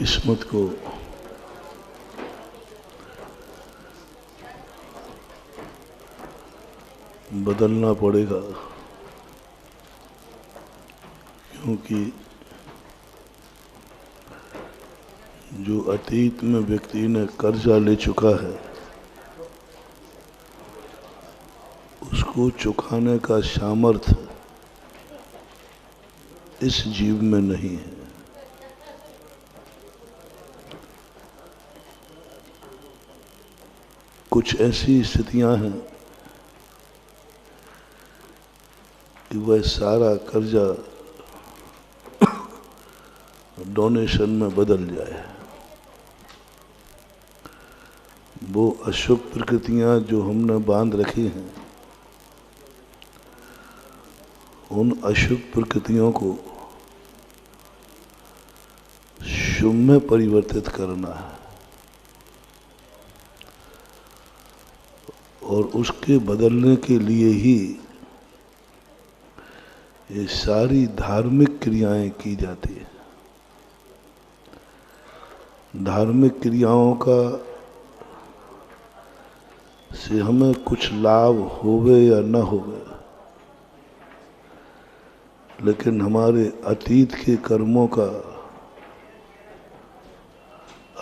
किस्मत को बदलना पड़ेगा, क्योंकि जो अतीत में व्यक्ति ने कर्जा ले चुका है उसको चुकाने का सामर्थ्य इस जीव में नहीं है। कुछ ऐसी स्थितियां हैं कि वह सारा कर्जा डोनेशन में बदल जाए। वो अशुभ प्रकृतियां जो हमने बांध रखी हैं, उन अशुभ प्रकृतियों को शुभ में परिवर्तित करना है और उसके बदलने के लिए ही ये सारी धार्मिक क्रियाएं की जाती है। धार्मिक क्रियाओं का से हमें कुछ लाभ होवे या न होवे, लेकिन हमारे अतीत के कर्मों का,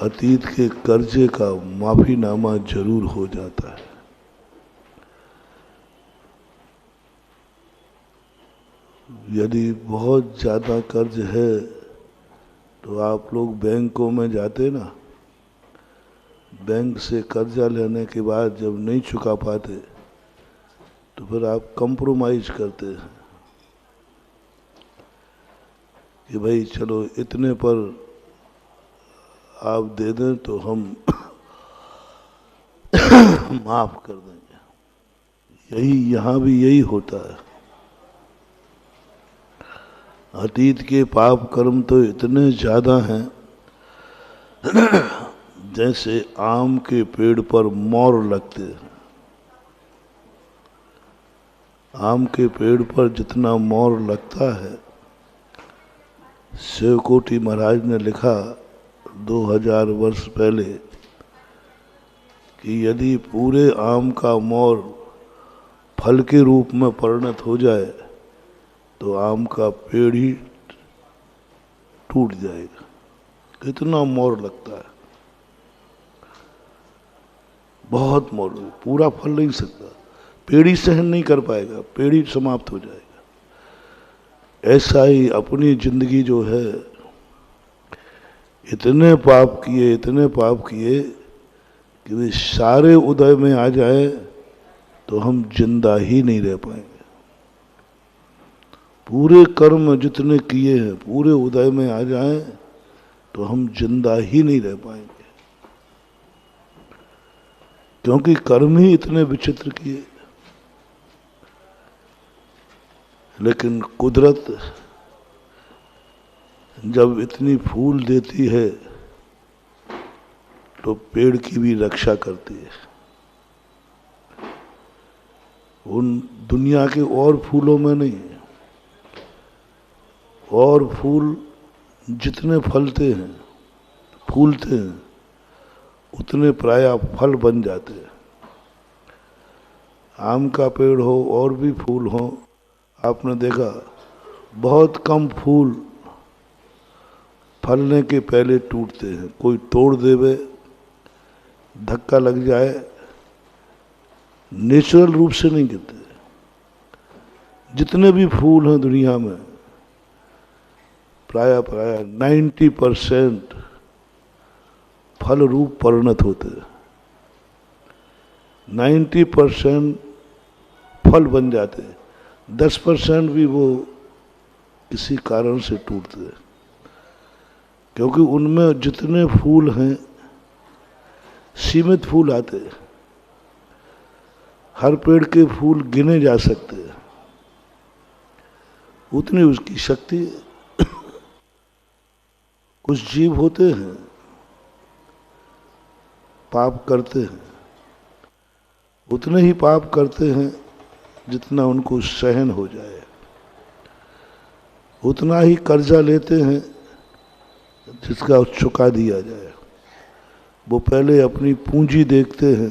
अतीत के कर्जे का माफीनामा जरूर हो जाता है। यदि बहुत ज़्यादा कर्ज है तो आप लोग बैंकों में जाते ना, बैंक से कर्जा लेने के बाद जब नहीं चुका पाते तो फिर आप कंप्रोमाइज करते हैं कि भाई चलो इतने पर आप दे दें तो हम माफ कर देंगे। यही यहाँ भी यही होता है। अतीत के पाप कर्म तो इतने ज़्यादा हैं जैसे आम के पेड़ पर मोर लगते हैं। आम के पेड़ पर जितना मोर लगता है, शिवकोटि महाराज ने लिखा 2000 वर्ष पहले कि यदि पूरे आम का मोर फल के रूप में परिणत हो जाए तो आम का पेड़ ही टूट जाएगा। कितना मोर लगता है, बहुत मोर, पूरा फल नहीं सकता, पेड़ ही सहन नहीं कर पाएगा, पेड़ ही समाप्त हो जाएगा। ऐसा ही अपनी जिंदगी जो है, इतने पाप किए, इतने पाप किए कि वे सारे उदय में आ जाए तो हम जिंदा ही नहीं रह पाएंगे। पूरे कर्म जितने किए हैं पूरे उदय में आ जाएं तो हम जिंदा ही नहीं रह पाएंगे, क्योंकि कर्म ही इतने विचित्र किए। लेकिन कुदरत जब इतनी फूल देती है तो पेड़ की भी रक्षा करती है। उन दुनिया के और फूलों में नहीं, और फूल जितने फलते हैं, फूलते हैं, उतने प्रायः फल बन जाते हैं। आम का पेड़ हो और भी फूल हो, आपने देखा बहुत कम फूल फलने के पहले टूटते हैं। कोई तोड़ देवे, धक्का लग जाए, नेचुरल रूप से नहीं गिरते। जितने भी फूल हैं दुनिया में प्रायः 90% फल रूप परिणत होते हैं। 90% फल बन जाते हैं, 10% भी वो किसी कारण से टूटते हैं, क्योंकि उनमें जितने फूल हैं सीमित फूल आते हैं। हर पेड़ के फूल गिने जा सकते हैं, उतनी उसकी शक्ति है। कुछ जीव होते हैं पाप करते हैं, उतने ही पाप करते हैं जितना उनको सहन हो जाए, उतना ही कर्जा लेते हैं जिसका चुका दिया जाए। वो पहले अपनी पूंजी देखते हैं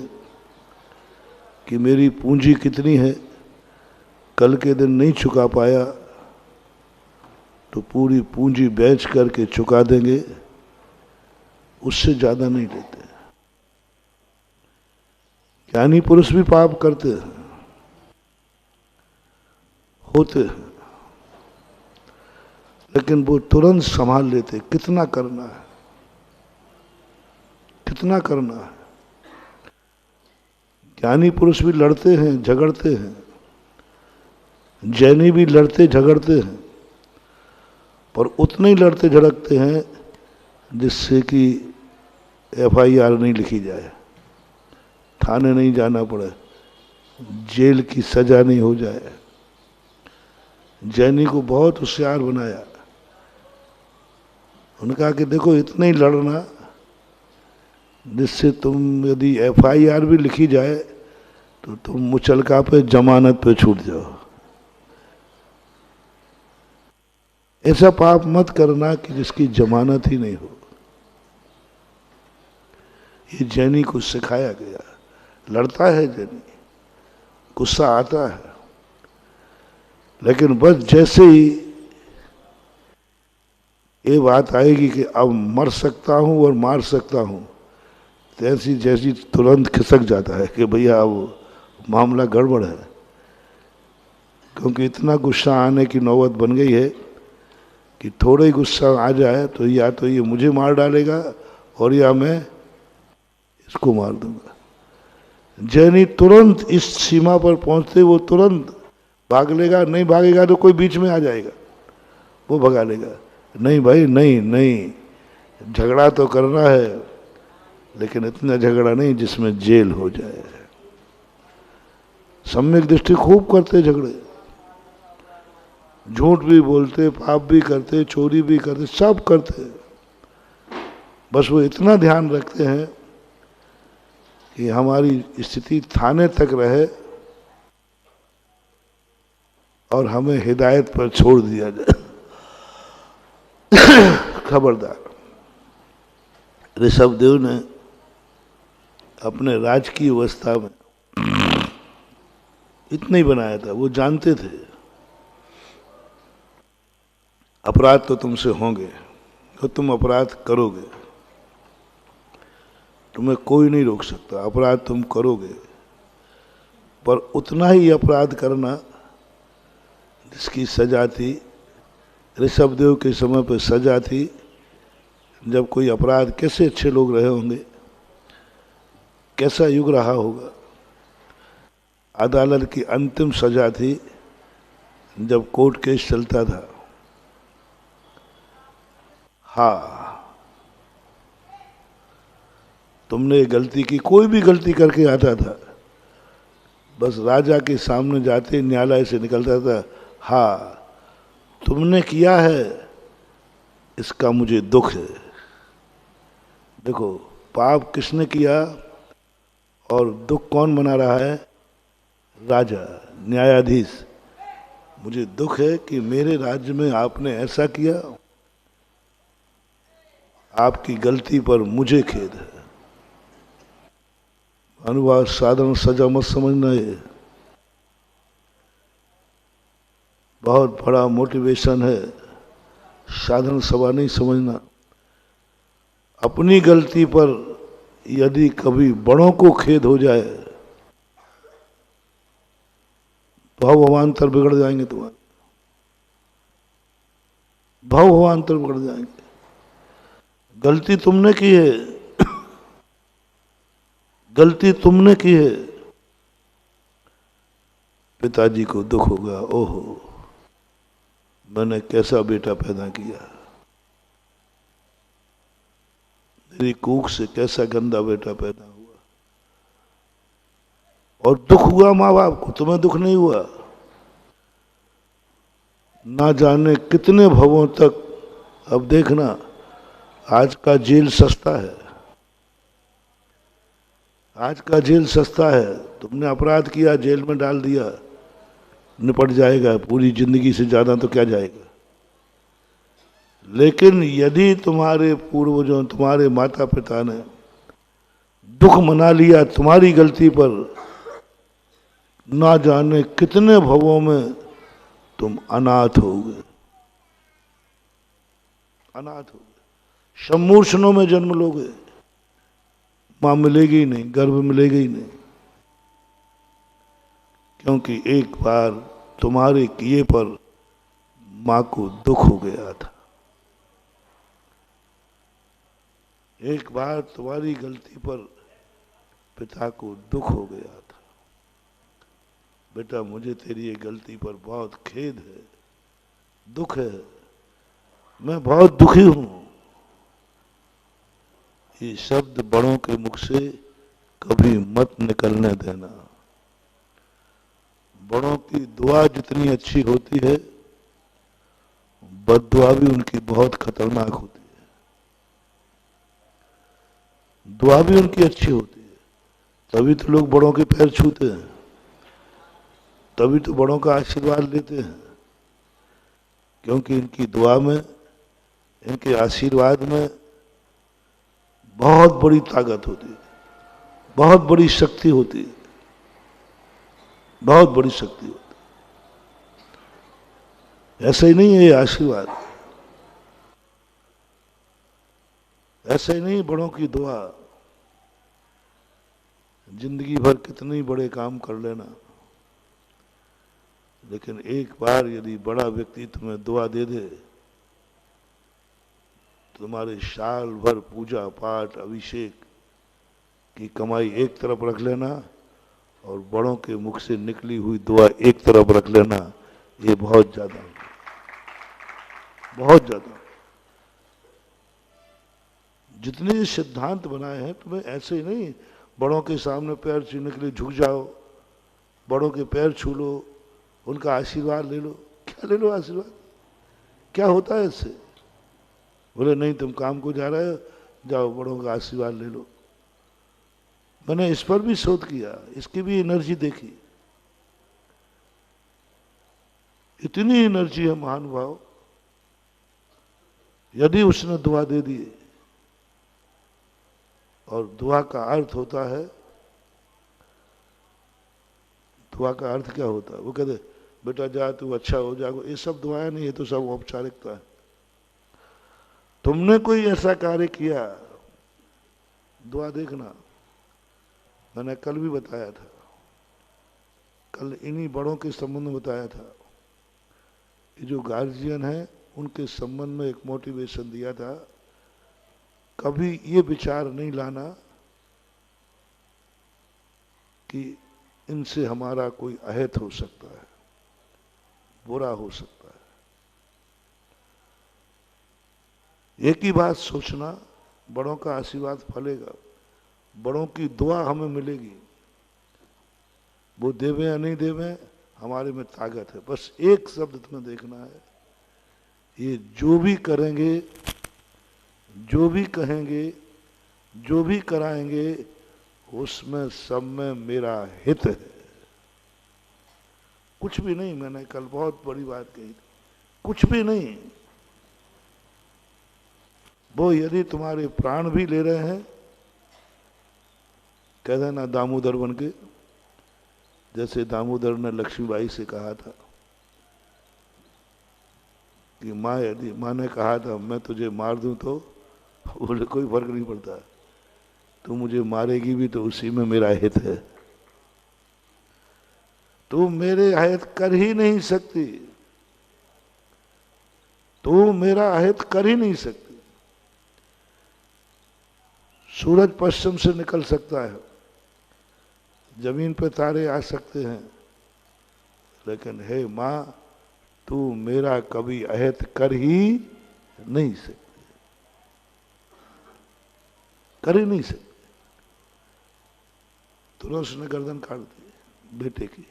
कि मेरी पूंजी कितनी है, कल के दिन नहीं चुका पाया तो पूरी पूंजी बेच करके चुका देंगे, उससे ज्यादा नहीं लेते। ज्ञानी पुरुष भी पाप करते हैं, होते हैं, लेकिन वो तुरंत संभाल लेते। कितना करना है, कितना करना है। ज्ञानी पुरुष भी लड़ते हैं, झगड़ते हैं, जैनी भी लड़ते झगड़ते हैं, पर उतने ही लड़ते झगड़ते हैं जिससे कि FIR नहीं लिखी जाए, थाने नहीं जाना पड़े, जेल की सजा नहीं हो जाए। जैनी को बहुत होशियार बनाया। उन्होंने कहा कि देखो इतना ही लड़ना जिससे तुम, यदि FIR भी लिखी जाए तो तुम मुचलका पे जमानत पे छूट जाओ। ऐसा पाप मत करना कि जिसकी जमानत ही नहीं हो। ये जैनी को सिखाया गया। लड़ता है जैनी, गुस्सा आता है, लेकिन बस जैसे ही ये बात आएगी कि अब मर सकता हूं और मार सकता हूं, तैसी जैसी तुरंत खिसक जाता है कि भैया अब मामला गड़बड़ है। क्योंकि इतना गुस्सा आने की नौबत बन गई है कि थोड़ा ही गुस्सा आ जाए तो या तो ये मुझे मार डालेगा और या मैं इसको मार दूंगा। जैनी तुरंत इस सीमा पर पहुंचते वो तुरंत भाग लेगा। नहीं भागेगा तो कोई बीच में आ जाएगा, वो भगा लेगा। नहीं भाई, नहीं नहीं, झगड़ा तो करना है, लेकिन इतना झगड़ा नहीं जिसमें जेल हो जाए। सम्यक दृष्टि खूब करते झगड़े, झूठ भी बोलते, पाप भी करते, चोरी भी करते, सब करते। बस वो इतना ध्यान रखते हैं कि हमारी स्थिति थाने तक रहे और हमें हिदायत पर छोड़ दिया जाए। खबरदार। ऋषभदेव ने अपने राजकीय अवस्था में इतना ही बनाया था। वो जानते थे अपराध तो तुमसे होंगे, तो तुम अपराध करोगे, तुम्हें कोई नहीं रोक सकता, अपराध तुम करोगे, पर उतना ही अपराध करना जिसकी सजा थी। ऋषभदेव के समय पर सजा थी जब कोई अपराध, कैसे अच्छे लोग रहे होंगे, कैसा युग रहा होगा। अदालत की अंतिम सजा थी जब कोर्ट केस चलता था। हाँ, तुमने गलती की, कोई भी गलती करके आता था, बस राजा के सामने जाते न्यायालय से निकलता था, हाँ तुमने किया है, इसका मुझे दुख है। देखो पाप किसने किया और दुख कौन मना रहा है? राजा, न्यायाधीश। मुझे दुख है कि मेरे राज्य में आपने ऐसा किया, आपकी गलती पर मुझे खेद है। अनुवाद साधारण सजा मत समझना, ये बहुत बड़ा मोटिवेशन है। साधारण सभा नहीं समझना। अपनी गलती पर यदि कभी बड़ों को खेद हो जाए तो भवान्तर बिगड़ जाएंगे, तुम्हारे भवान्तर बिगड़ जाएंगे। गलती तुमने की है, गलती तुमने की है। पिताजी को दुख होगा, ओहो मैंने कैसा बेटा पैदा किया, मेरी कूख से कैसा गंदा बेटा पैदा हुआ। और दुख हुआ माँ बाप को, तुम्हें दुख नहीं हुआ। ना जाने कितने भवों तक। अब देखना, आज का जेल सस्ता है, आज का जेल सस्ता है। तुमने अपराध किया, जेल में डाल दिया, निपट जाएगा, पूरी जिंदगी से ज्यादा तो क्या जाएगा। लेकिन यदि तुम्हारे पूर्वजों, तुम्हारे माता पिता ने दुख मना लिया तुम्हारी गलती पर, ना जाने कितने भवों में तुम अनाथ होगे, अनाथ होगे, सम्मूर्छनों में जन्म लोगे, मां मिलेगी ही नहीं, गर्भ मिलेगा ही नहीं, क्योंकि एक बार तुम्हारे किए पर मां को दुख हो गया था। एक बार तुम्हारी गलती पर पिता को दुख हो गया था। बेटा मुझे तेरी ये गलती पर बहुत खेद है, दुख है, मैं बहुत दुखी हूं। ये शब्द बड़ों के मुख से कभी मत निकलने देना। बड़ों की दुआ जितनी अच्छी होती है, बद्दुआ भी उनकी बहुत खतरनाक होती है। दुआ भी उनकी अच्छी होती है, तभी तो लोग बड़ों के पैर छूते हैं, तभी तो बड़ों का आशीर्वाद लेते हैं, क्योंकि इनकी दुआ में, इनके आशीर्वाद में बहुत बड़ी ताकत होती है, बहुत बड़ी शक्ति होती है, बहुत बड़ी शक्ति होती है। ऐसा ही नहीं है ये आशीर्वाद, ऐसा ही नहीं बड़ों की दुआ। जिंदगी भर कितने बड़े काम कर लेना, लेकिन एक बार यदि बड़ा व्यक्ति तुम्हें दुआ दे दे, तुम्हारे साल भर पूजा पाठ अभिषेक की कमाई एक तरफ रख लेना और बड़ों के मुख से निकली हुई दुआ एक तरफ रख लेना, ये बहुत ज्यादा, बहुत ज्यादा। जितने सिद्धांत बनाए हैं तुम्हें ऐसे ही नहीं, बड़ों के सामने पैर छूने के लिए झुक जाओ, बड़ों के पैर छू लो, उनका आशीर्वाद ले लो। क्या ले लो आशीर्वाद, क्या होता है इससे? बोले नहीं तुम काम को जा रहे हो, जाओ बड़ों का आशीर्वाद ले लो। मैंने इस पर भी शोध किया, इसकी भी एनर्जी देखी, इतनी एनर्जी है महानुभाव। यदि उसने दुआ दे दी, और दुआ का अर्थ होता है, दुआ का अर्थ क्या होता है? वो कहते बेटा जा तू अच्छा हो जाएगा, ये सब दुआएं नहीं, ये तो सब औपचारिकता है। तुमने कोई ऐसा कार्य किया, दुआ देखना। मैंने कल भी बताया था, कल इन्हीं बड़ों के संबंध में बताया था। ये जो गार्जियन है उनके संबंध में एक मोटिवेशन दिया था, कभी ये विचार नहीं लाना कि इनसे हमारा कोई अहित हो सकता है, बुरा हो सकता है। एक ही बात सोचना, बड़ों का आशीर्वाद फलेगा, बड़ों की दुआ हमें मिलेगी। वो देवे या नहीं देवे, हमारे में ताकत है। बस एक शब्द तुम्हें देखना है, ये जो भी करेंगे, जो भी कहेंगे, जो भी कराएंगे, उसमें सब में मेरा हित है, कुछ भी नहीं। मैंने कल बहुत बड़ी बात कही, कुछ भी नहीं। वो यदि तुम्हारे प्राण भी ले रहे हैं, कह देना दामोदर बन के, जैसे दामोदर ने लक्ष्मीबाई से कहा था कि माँ, यदि माँ ने कहा था मैं तुझे मार दूं तो, बोले कोई फर्क नहीं पड़ता, तू मुझे मारेगी भी तो उसी में मेरा हित है, तू मेरे अहित कर ही नहीं सकती, तू मेरा अहित कर ही नहीं सकती। सूरज पश्चिम से निकल सकता है, जमीन पे तारे आ सकते हैं, लेकिन हे मां, तू मेरा कभी अहित कर ही नहीं सकती, कर ही नहीं सकती। तुरंत उसने गर्दन काट दी बेटे की।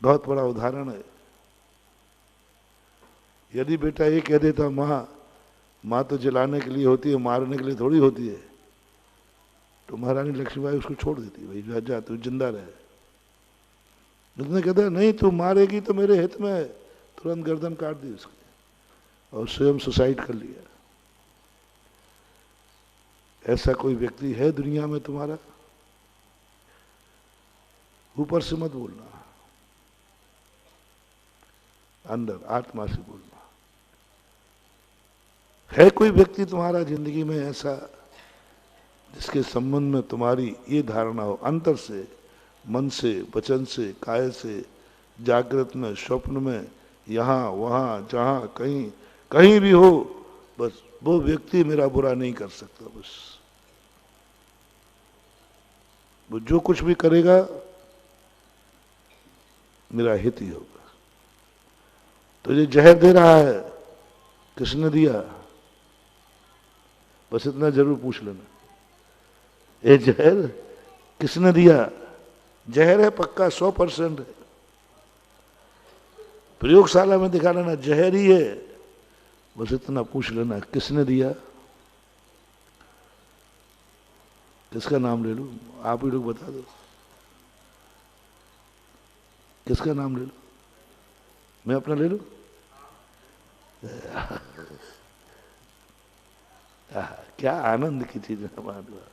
बहुत बड़ा उदाहरण है। यदि बेटा ये कह देता मां, मां तो जलाने के लिए होती है, मारने के लिए थोड़ी होती है, तो महारानी लक्ष्मीबाई उसको छोड़ देती, भाई जा जा तू जिंदा रहे। उसने कहता नहीं तू मारेगी तो मेरे हित में है, तुरंत गर्दन काट दी उसकी और स्वयं सुसाइड कर लिया। ऐसा कोई व्यक्ति है दुनिया में तुम्हारा? ऊपर से मत बोलना, अंदर आत्मा से बोलना। है कोई व्यक्ति तुम्हारा जिंदगी में ऐसा जिसके संबंध में तुम्हारी ये धारणा हो, अंतर से, मन से, वचन से, काय से, जागृत में, स्वप्न में, यहाँ वहाँ जहाँ कहीं कहीं भी हो, बस वो व्यक्ति मेरा बुरा नहीं कर सकता, बस वो जो कुछ भी करेगा मेरा हित ही होगा। तो ये जहर दे रहा है, किसने दिया? बस इतना जरूर पूछ लेना, ये जहर किसने दिया? जहर है पक्का, 100% है। प्रयोगशाला में दिखा लेना जहर ही है, बस इतना पूछ लेना किसने दिया। किसका नाम ले लूं? आप ही लोग बता दो, किसका नाम ले लूं? मैं अपना ले लूं? क्या आनंद की चीज है हमारे।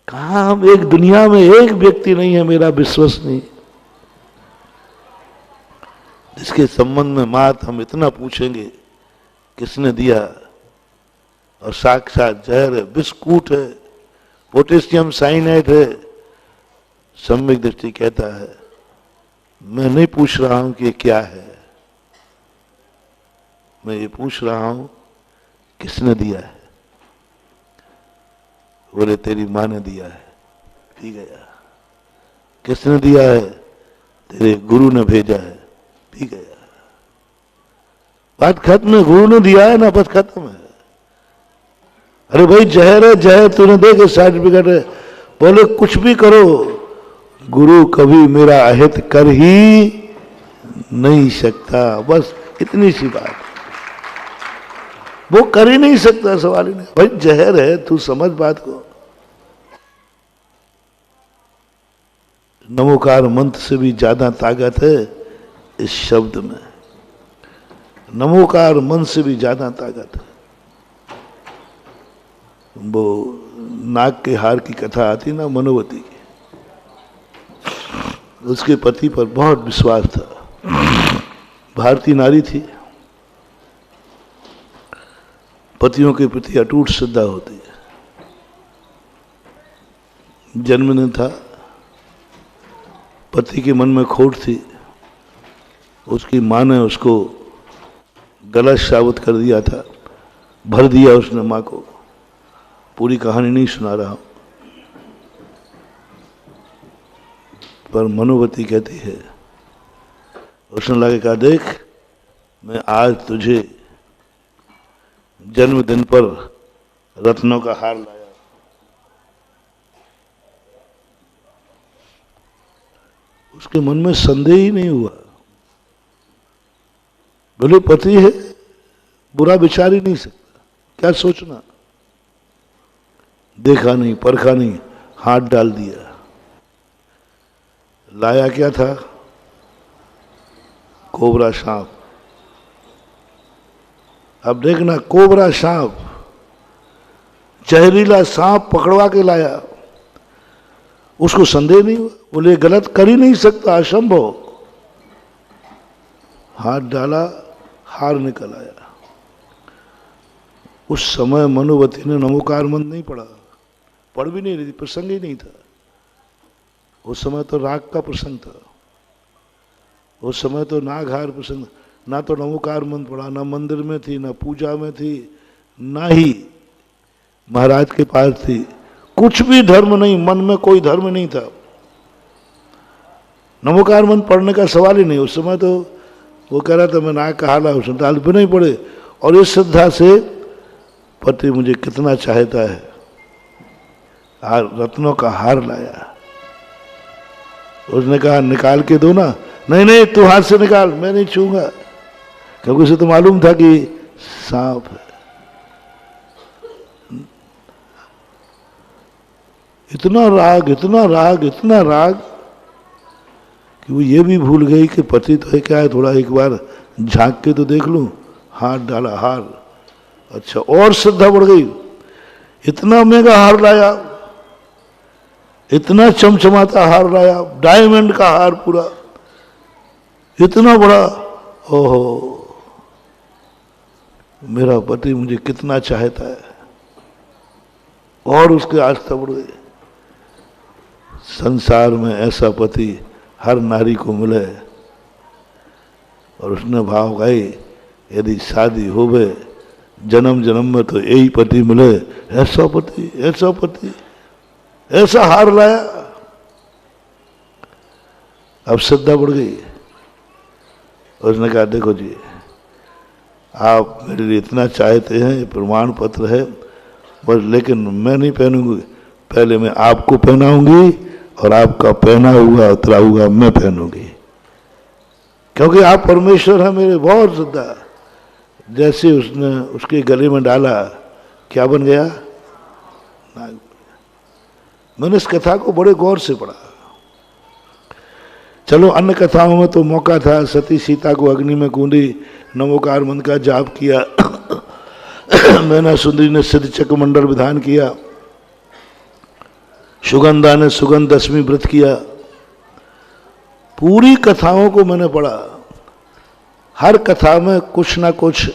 कहा हम एक दुनिया में एक व्यक्ति नहीं है मेरा विश्वसनीय जिसके संबंध में मात हम इतना पूछेंगे किसने दिया, और साक्षात जहर है, बिस्कुट है, पोटेशियम साइनाइड है। सम्यक दृष्टि कहता है मैं नहीं पूछ रहा हूं कि क्या है, मैं ये पूछ रहा हूं किसने दिया है। बोले तेरी माँ ने दिया है। ठीक है यार। किसने दिया है? तेरे गुरु ने भेजा है। ठीक है यार, बात खत्म है। गुरु ने दिया है ना, बस खत्म है। अरे भाई जहर है, जहर तूने देखे सर्टिफिकेट है। बोले कुछ भी करो, गुरु कभी मेरा अहित कर ही नहीं सकता। बस इतनी सी बात, वो कर ही नहीं सकता, सवाल ही नहीं। भाई जहर है, तू समझ बात को। नमोकार मंत्र से भी ज्यादा ताकत है इस शब्द में। नमोकार मंत्र से भी ज्यादा ताकत है। वो नाग के हार की कथा आती ना, मनोवती की, उसके पति पर बहुत विश्वास था। भारतीय नारी थी, पतियों के प्रति अटूट श्रद्धा होती है। जन्मदिन था, पति के मन में खोट थी, उसकी माँ ने उसको गलत साबित कर दिया था, भर दिया उसने माँ को। पूरी कहानी नहीं सुना रहा हूं, पर मनोवती कहती है उसने लगे कहा देख मैं आज तुझे जन्मदिन पर रत्नों का हार लाया। उसके मन में संदेह ही नहीं हुआ। बोले पति है, बुरा विचार ही नहीं सकता, क्या सोचना। देखा नहीं, परखा नहीं, हाथ डाल दिया। लाया क्या था? कोबरा सांप। अब देखना, कोबरा सांप, जहरीला सांप पकड़वा के लाया। उसको संदेह नहीं हुआ, बोले गलत कर ही नहीं सकता, असंभव। हाथ डाला, हार निकल आया। उस समय मनोवती ने नमोकार मंत्र नहीं पढ़ा, पढ़ भी नहीं रही थी, प्रसंग ही नहीं था। उस समय तो राग का प्रसंग था, उस समय तो नागहार प्रसंग। ना तो नमोकार मंत्र पढ़ा, ना मंदिर में थी, ना पूजा में थी, ना ही महाराज के पास थी। कुछ भी धर्म नहीं, मन में कोई धर्म नहीं था। नमोकार मंत्र पढ़ने का सवाल ही नहीं। उस समय तो वो कह रहा था मैं नाग का हाला, उसने दाल भी नहीं पड़े। और इस श्रद्धा से पति मुझे कितना चाहता है, रत्नों का हार लाया। उसने कहा निकाल के दो ना। नहीं नहीं, तू हाथ से निकाल, मैं नहीं छूंगा, क्योंकि उसे तो मालूम था कि सांप है। इतना राग, इतना राग, इतना राग कि वो ये भी भूल गई कि पति तो है क्या है, थोड़ा एक बार झांक के तो देख लूं। हाथ डाला, हार, अच्छा, और श्रद्धा बढ़ गई। इतना महंगा हार लाया, इतना चमचमाता हार लाया, डायमंड का हार पूरा, इतना बड़ा। ओहो, मेरा पति मुझे कितना चाहता है, और उसके आस्था बढ़ गई। संसार में ऐसा पति हर नारी को मिले, और उसने भाव गाई, यदि शादी होवे जन्म जन्म में तो यही पति मिले, ऐसा पति, ऐसा पति, ऐसा हार लाया। अब श्रद्धा बढ़ गई। उसने कहा, देखो जी, आप मेरे लिए इतना चाहते हैं, ये प्रमाण पत्र है, बस, लेकिन मैं नहीं पहनूंगी, पहले मैं आपको पहनाऊंगी और आपका पहना हुआ उतरा हुआ मैं पहनूंगी, क्योंकि आप परमेश्वर हैं मेरे। बहुत श्रद्धा। जैसे उसने उसके गले में डाला, क्या बन गया? नाग। मैंने इस कथा को बड़े गौर से पढ़ा। चलो, अन्य कथाओं में तो मौका था, सती सीता को अग्नि में कूदी, नमोकार मंत्र का जाप किया, मैना सुंदरी ने सिद्ध चक्र मंडल विधान किया, सुगंधा ने सुगंध दशमी व्रत किया। पूरी कथाओं को मैंने पढ़ा। हर कथा में कुछ ना कुछ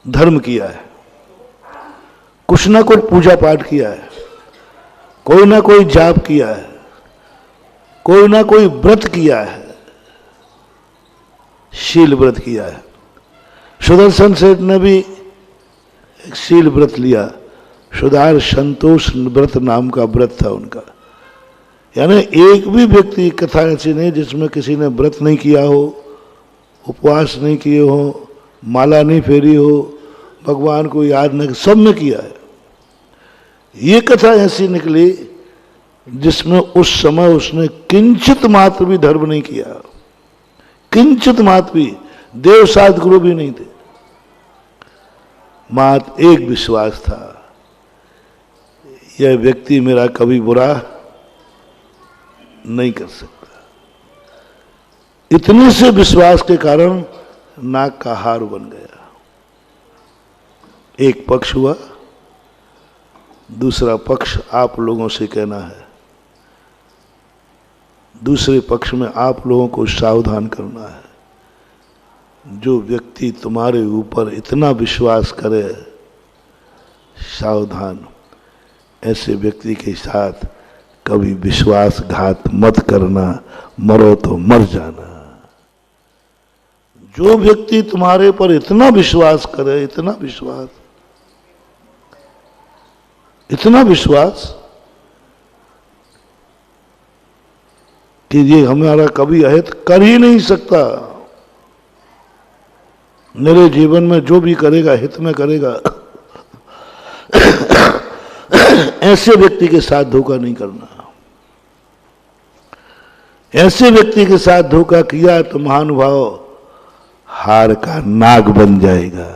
धर्म किया है, कुछ ना कुछ पूजा पाठ किया है, कोई ना कोई जाप किया है, कोई ना कोई व्रत किया है, शील व्रत किया है। सुदर्शन सेठ ने भी एक शील व्रत लिया, सुधार संतोष व्रत नाम का व्रत था उनका। यानी एक भी व्यक्ति कथा ऐसी नहीं जिसमें किसी ने व्रत नहीं किया हो, उपवास नहीं किए हो, माला नहीं फेरी हो, भगवान को याद नहीं, सब में किया है। ये कथा ऐसी निकली जिसमें उस समय उसने किंचित मात्र भी धर्म नहीं किया, किंचित मात्र भी। देव साध गुरु भी नहीं थे, मात्र एक विश्वास था, यह व्यक्ति मेरा कभी बुरा नहीं कर सकता। इतने से विश्वास के कारण नाक का हार बन गया। एक पक्ष हुआ, दूसरा पक्ष आप लोगों से कहना है, दूसरे पक्ष में आप लोगों को सावधान करना है। जो व्यक्ति तुम्हारे ऊपर इतना विश्वास करे, सावधान, ऐसे व्यक्ति के साथ कभी विश्वासघात मत करना, मरो तो मर जाना। जो व्यक्ति तुम्हारे पर इतना विश्वास करे, इतना विश्वास, इतना विश्वास कि ये हमारा कभी अहित कर ही नहीं सकता, मेरे जीवन में जो भी करेगा हित में करेगा, ऐसे व्यक्ति के साथ धोखा नहीं करना। ऐसे व्यक्ति के साथ धोखा किया तो महानुभाव हार का नाग बन जाएगा।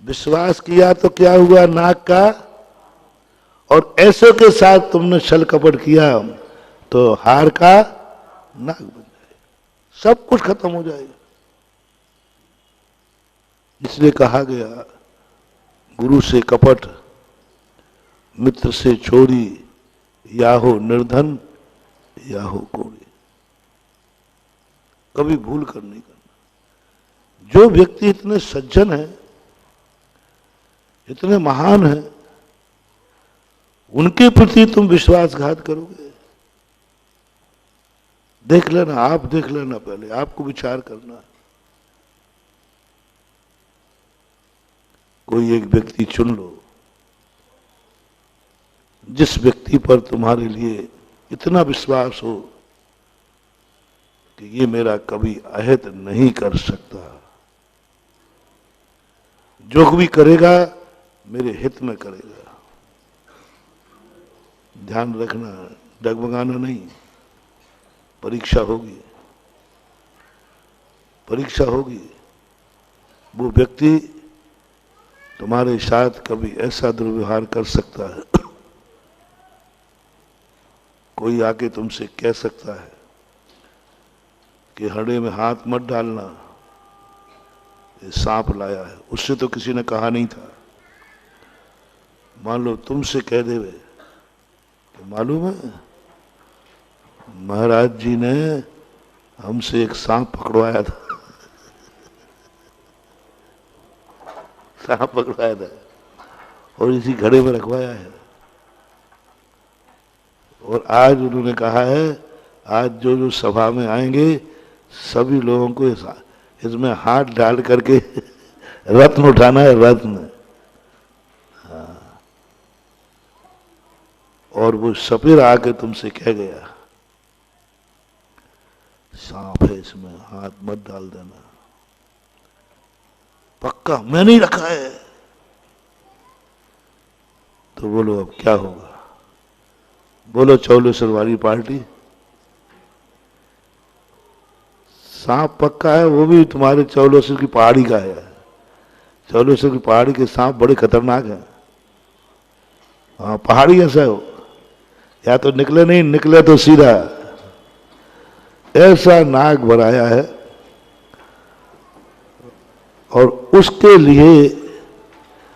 विश्वास किया तो क्या हुआ? नाग का। और ऐसे के साथ तुमने छल कपट किया तो हार का नाग बन जाएगा, सब कुछ खत्म हो जाएगा। इसलिए कहा गया, गुरु से कपट, मित्र से चोरी, या हो निर्धन या हो कोड़ी। कभी भूल कर नहीं करना। जो व्यक्ति इतने सज्जन है, इतने महान है, उनके प्रति तुम विश्वासघात करोगे? देख लेना, आप देख लेना, पहले आपको विचार करना। कोई एक व्यक्ति चुन लो, जिस व्यक्ति पर तुम्हारे लिए इतना विश्वास हो कि ये मेरा कभी अहित नहीं कर सकता, जो भी करेगा मेरे हित में करेगा। ध्यान रखना, डगमगाना नहीं। परीक्षा होगी, परीक्षा होगी। वो व्यक्ति तुम्हारे साथ कभी ऐसा दुर्व्यवहार कर सकता है कोई आके तुमसे कह सकता है कि हंडे में हाथ मत डालना, ये सांप लाया है, उससे तो किसी ने कहा नहीं था। मान लो तुमसे कह देवे तो मालूम है महाराज जी ने हमसे एक सांप पकड़वाया था, सांप पकड़वाया था और इसी घड़े में रखवाया है। और आज उन्होंने कहा है आज जो जो सभा में आएंगे सभी लोगों को इसमें हाथ डाल करके रत्न उठाना है, रत्न। हाँ। और वो सपेर आके तुमसे कह गया सांप है इसमें हाथ मत डाल देना, पक्का मैं नहीं रखा है, तो बोलो अब क्या होगा? बोलो चौलेश्वर वाली पार्टी। सांप पक्का है, वो भी तुम्हारे चौलेश्वर की पहाड़ी का है। चौलेश्वर की पहाड़ी के सांप बड़े खतरनाक हैं। हाँ, पहाड़ी ऐसा हो, या तो निकले नहीं, निकले तो सीधा ऐसा नाक बनाया है। और उसके लिए,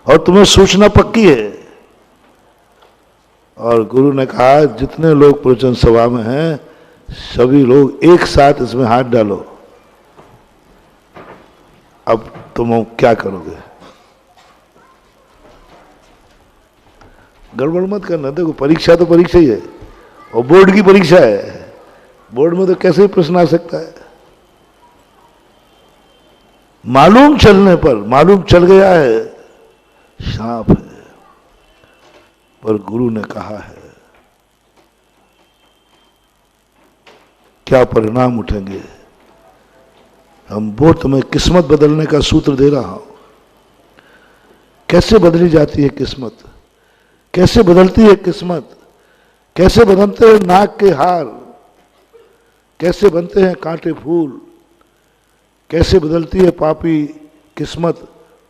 और तुम्हें सूचना पक्की है। और गुरु ने कहा जितने लोग प्रवचन सभा में हैं सभी लोग एक साथ इसमें हाथ डालो। अब तुम क्या करोगे? गड़बड़ मत करना। देखो परीक्षा तो परीक्षा ही है, और बोर्ड की परीक्षा है। बोर्ड में तो कैसे ही प्रश्न आ सकता है। मालूम चलने पर, मालूम चल गया है सांप है, पर गुरु ने कहा है क्या परिणाम उठेंगे। हम वो तुम्हें किस्मत बदलने का सूत्र दे रहा हूं। कैसे बदली जाती है किस्मत, कैसे बदलती है किस्मत, कैसे बदलते हैं नाक के हार, कैसे बनते हैं कांटे फूल, कैसे बदलती है पापी किस्मत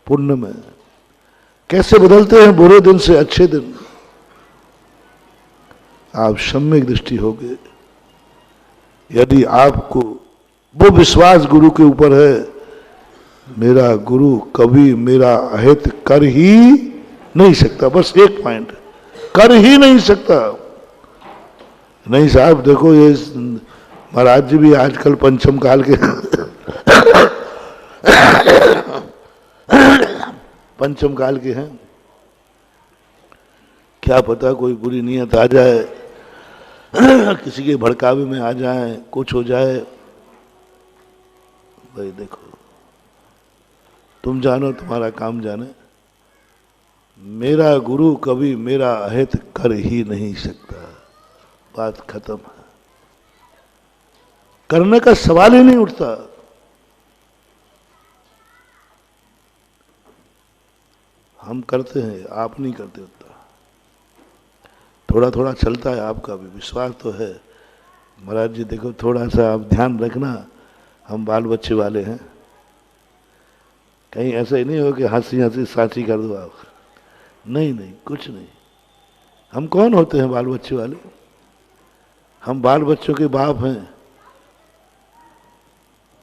पुण्य में, कैसे बदलते हैं बुरे दिन से अच्छे दिन। आप सम्यक दृष्टि होगे। यदि आपको वो विश्वास गुरु के ऊपर है, मेरा गुरु कभी मेरा अहित कर ही नहीं सकता, बस एक पॉइंट, कर ही नहीं सकता। नहीं साहब देखो ये महाराज जी भी आजकल पंचम काल के पंचम काल के हैं, क्या पता कोई बुरी नियत आ जाए, किसी के भड़कावे में आ जाए, कुछ हो जाए। भाई देखो तुम जानो तुम्हारा काम जाने, मेरा गुरु कभी मेरा अहित कर ही नहीं सकता। बात खत्म है, करने का सवाल ही नहीं उठता। हम करते हैं, आप नहीं करते उतना। थोड़ा थोड़ा चलता है आपका भी, विश्वास तो है। महाराज जी देखो थोड़ा सा आप ध्यान रखना, हम बाल बच्चे वाले हैं, कहीं ऐसा ही नहीं हो कि हंसी हंसी साची कर दो आप। नहीं नहीं, कुछ नहीं। हम कौन होते हैं बाल बच्चे वाले? हम बाल बच्चों के बाप हैं।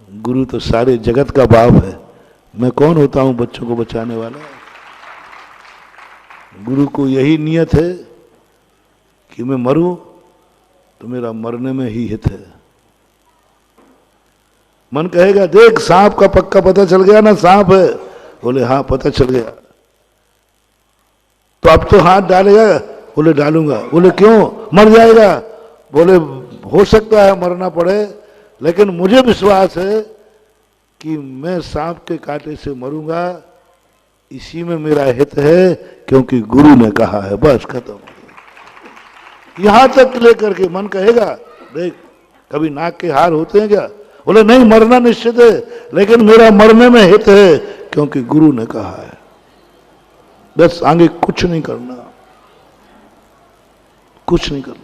गुरु तो सारे जगत का बाप है। मैं कौन होता हूं बच्चों को बचाने वाला? गुरु को यही नियत है कि मैं मरूं तो मेरा मरने में ही हित है। मन कहेगा देख सांप का पक्का पता चल गया ना, सांप है। बोले हाँ पता चल गया, तो अब तो हाथ डालेगा? बोले डालूंगा। बोले क्यों? मर जाएगा। बोले हो सकता है मरना पड़े, लेकिन मुझे विश्वास है कि मैं सांप के कांटे से मरूंगा, इसी में मेरा हित है, क्योंकि गुरु ने कहा है। बस खत्म। यहां तक लेकर के मन कहेगा देख कभी नाक के हार होते हैं क्या? बोले नहीं, मरना निश्चित है, लेकिन मेरा मरने में हित है, क्योंकि गुरु ने कहा है। बस आगे कुछ नहीं करना, कुछ नहीं करना।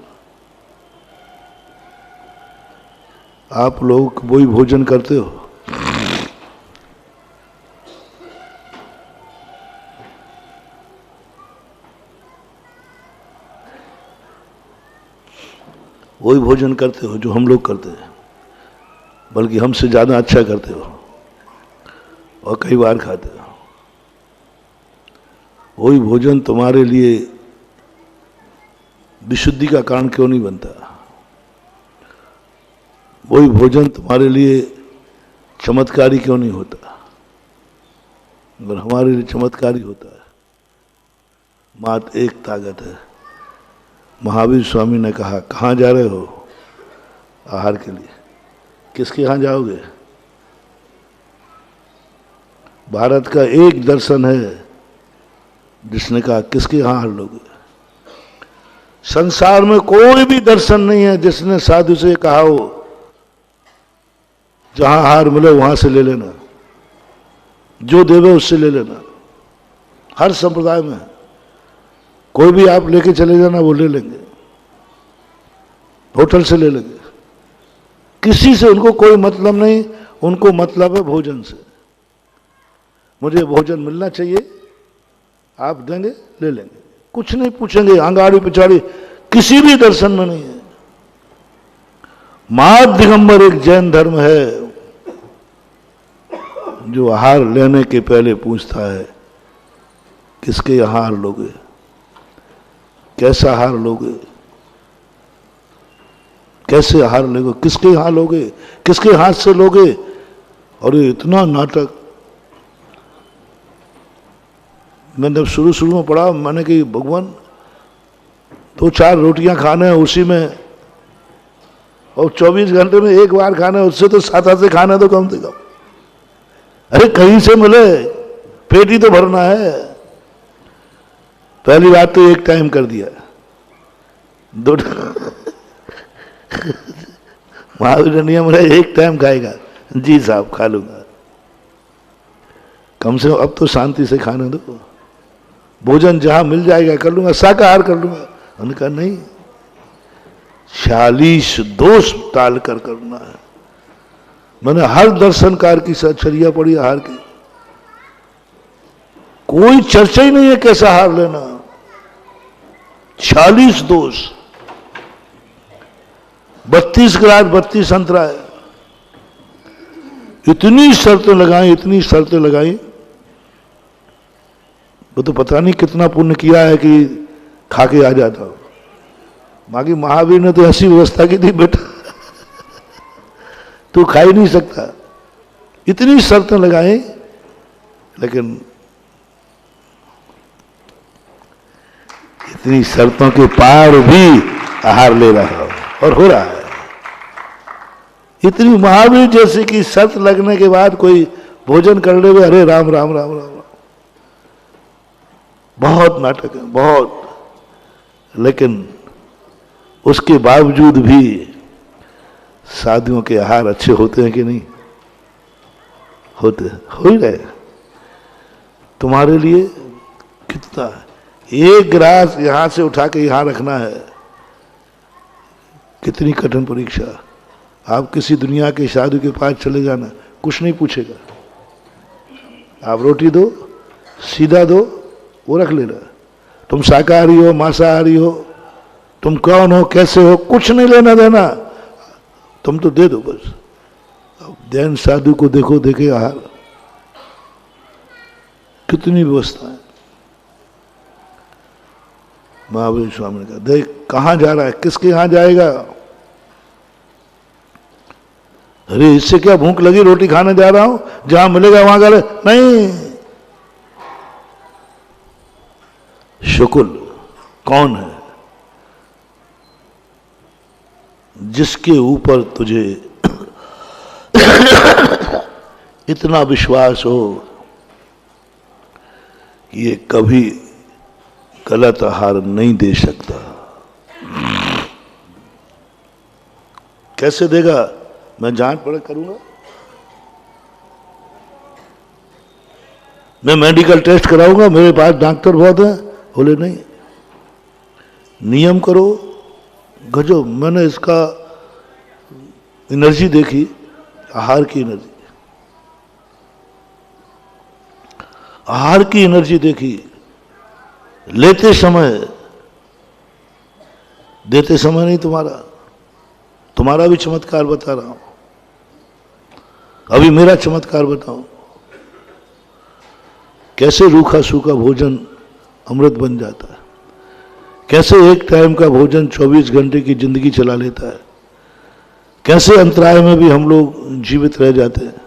आप लोग वही भोजन करते हो, वही भोजन करते हो जो हम लोग करते हैं, बल्कि हमसे ज़्यादा अच्छा करते हो और कई बार खाते हो। वही भोजन तुम्हारे लिए विशुद्धि का कारण क्यों नहीं बनता? वही भोजन तुम्हारे लिए चमत्कारी क्यों नहीं होता? अगर हमारे लिए चमत्कारी होता है। मात्र एक ताकत है। महावीर स्वामी ने कहा, कहाँ जा रहे हो आहार के लिए? किसके यहाँ जाओगे? भारत का एक दर्शन है जिसने कहा किसके यहाँ आहार लोगे। संसार में कोई भी दर्शन नहीं है जिसने साधु से कहा हो जहां आहार मिले वहां से ले लेना, जो देवे उससे ले लेना। हर संप्रदाय में कोई भी आप लेके चले जाना, वो ले लेंगे, होटल से ले लेंगे। किसी से उनको कोई मतलब नहीं, उनको मतलब है भोजन से। मुझे भोजन मिलना चाहिए, आप देंगे, ले लेंगे, कुछ नहीं पूछेंगे। आंगाड़ी पिछाड़ी किसी भी दर्शन में नहीं है। माध दिगंबर एक जैन धर्म है जो आहार लेने के पहले पूछता है किसके आहार लोगे, कैसा आहार लोगे, कैसे आहार लोगे, किसके यहाँ लोगे, किसके हाथ से लोगे। और ये इतना नाटक मैंने जब शुरू में पढ़ा, मैंने कि भगवान 2-4 रोटियां खाने हैं उसी में, और 24 घंटे में एक बार खाना है, उससे तो 7 से खाना तो कम से कम। अरे कहीं से मिले, पेट ही तो भरना है। पहली बात तो एक टाइम कर दिया, 2 महावीर नियम है, एक टाइम खाएगा, जी साहब खा लूंगा, कम से कम अब तो शांति से खाने दो। भोजन जहां मिल जाएगा कर लूंगा, शाकाहार कर लूंगा। उन्होंने कहा नहीं, 46 दोष टाल कर करना है। मैंने हर दर्शनकार की सचर्या पढ़ी आहार की, कोई चर्चा ही नहीं है कैसा आहार लेना। 46 दोष, 32 ग्रास 32 अंतरा है। इतनी शर्तें लगाई, इतनी शर्तें लगाई, वो तो पता नहीं कितना पुण्य किया है कि खा के आ जाता हो। बाकी महावीर ने तो ऐसी व्यवस्था की थी, बेटा तू खा ही नहीं सकता। इतनी शर्तें लगाई, लेकिन इतनी शर्तों के पार भी आहार ले रहा हो और हो रहा है। इतनी महावीर जैसे कि शर्त लगने के बाद कोई भोजन करने हुए, अरे राम राम राम राम, बहुत नाटक है, बहुत। लेकिन उसके बावजूद भी साधुओं के आहार अच्छे होते हैं कि नहीं होते? हो ही रहे। तुम्हारे लिए कितना, एक गिलास यहां से उठा के यहां रखना है, कितनी कठिन परीक्षा। आप किसी दुनिया के साधु के पास चले जाना, कुछ नहीं पूछेगा। आप रोटी दो, सीधा दो, वो रख लेना। तुम शाकाहारी हो, मांसाहारी हो, तुम कौन हो, कैसे हो, कुछ नहीं लेना देना, तुम तो दे दो बस। अब जैन साधु को देखो, देखे आहार, कितनी व्यवस्था है। महावीर स्वामी ने कहा, देख कहां जा रहा है, किसके यहां जाएगा? अरे इससे क्या भूख लगी, रोटी खाने जा रहा हूं, जहां मिलेगा वहां जा रहे। नहीं, शुकुल कौन है जिसके ऊपर तुझे इतना विश्वास हो कि ये कभी गलत आहार नहीं दे सकता? कैसे देगा? मैं जांच परख करूंगा, मैं मेडिकल टेस्ट कराऊंगा, मेरे पास डॉक्टर बहुत है। बोले नहीं, नियम करो। गजब, मैंने इसका एनर्जी देखी, आहार की एनर्जी, आहार की एनर्जी देखी। लेते समय, देते समय नहीं तुम्हारा। तुम्हारा भी चमत्कार बता रहा हूं, अभी मेरा चमत्कार बताऊं, कैसे रूखा सूखा भोजन अमृत बन जाता है, कैसे एक टाइम का भोजन 24 घंटे की जिंदगी चला लेता है, कैसे अंतराय में भी हम लोग जीवित रह जाते हैं।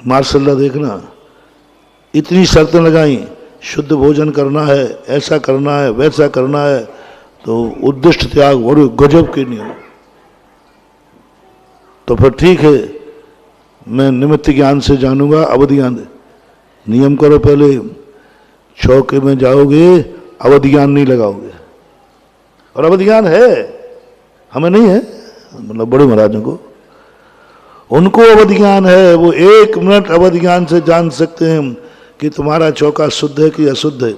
मार्शल्लाह देखना, इतनी शर्तें लगाई, शुद्ध भोजन करना है, ऐसा करना है, वैसा करना है, तो उद्दिष्ट त्याग बड़े गजब के नियम। तो फिर ठीक है, मैं निमित्त ज्ञान से जानूंगा, अवधि ज्ञान। नियम करो, पहले चौके में जाओगे, अवधि ज्ञान नहीं लगाओगे। और अवधि ज्ञान है, हमें नहीं है, मतलब बड़े महाराजों को, उनको अवधि ज्ञान है। वो 1 मिनट अवधि ज्ञान से जान सकते हैं कि तुम्हारा चौका शुद्ध है कि अशुद्ध है।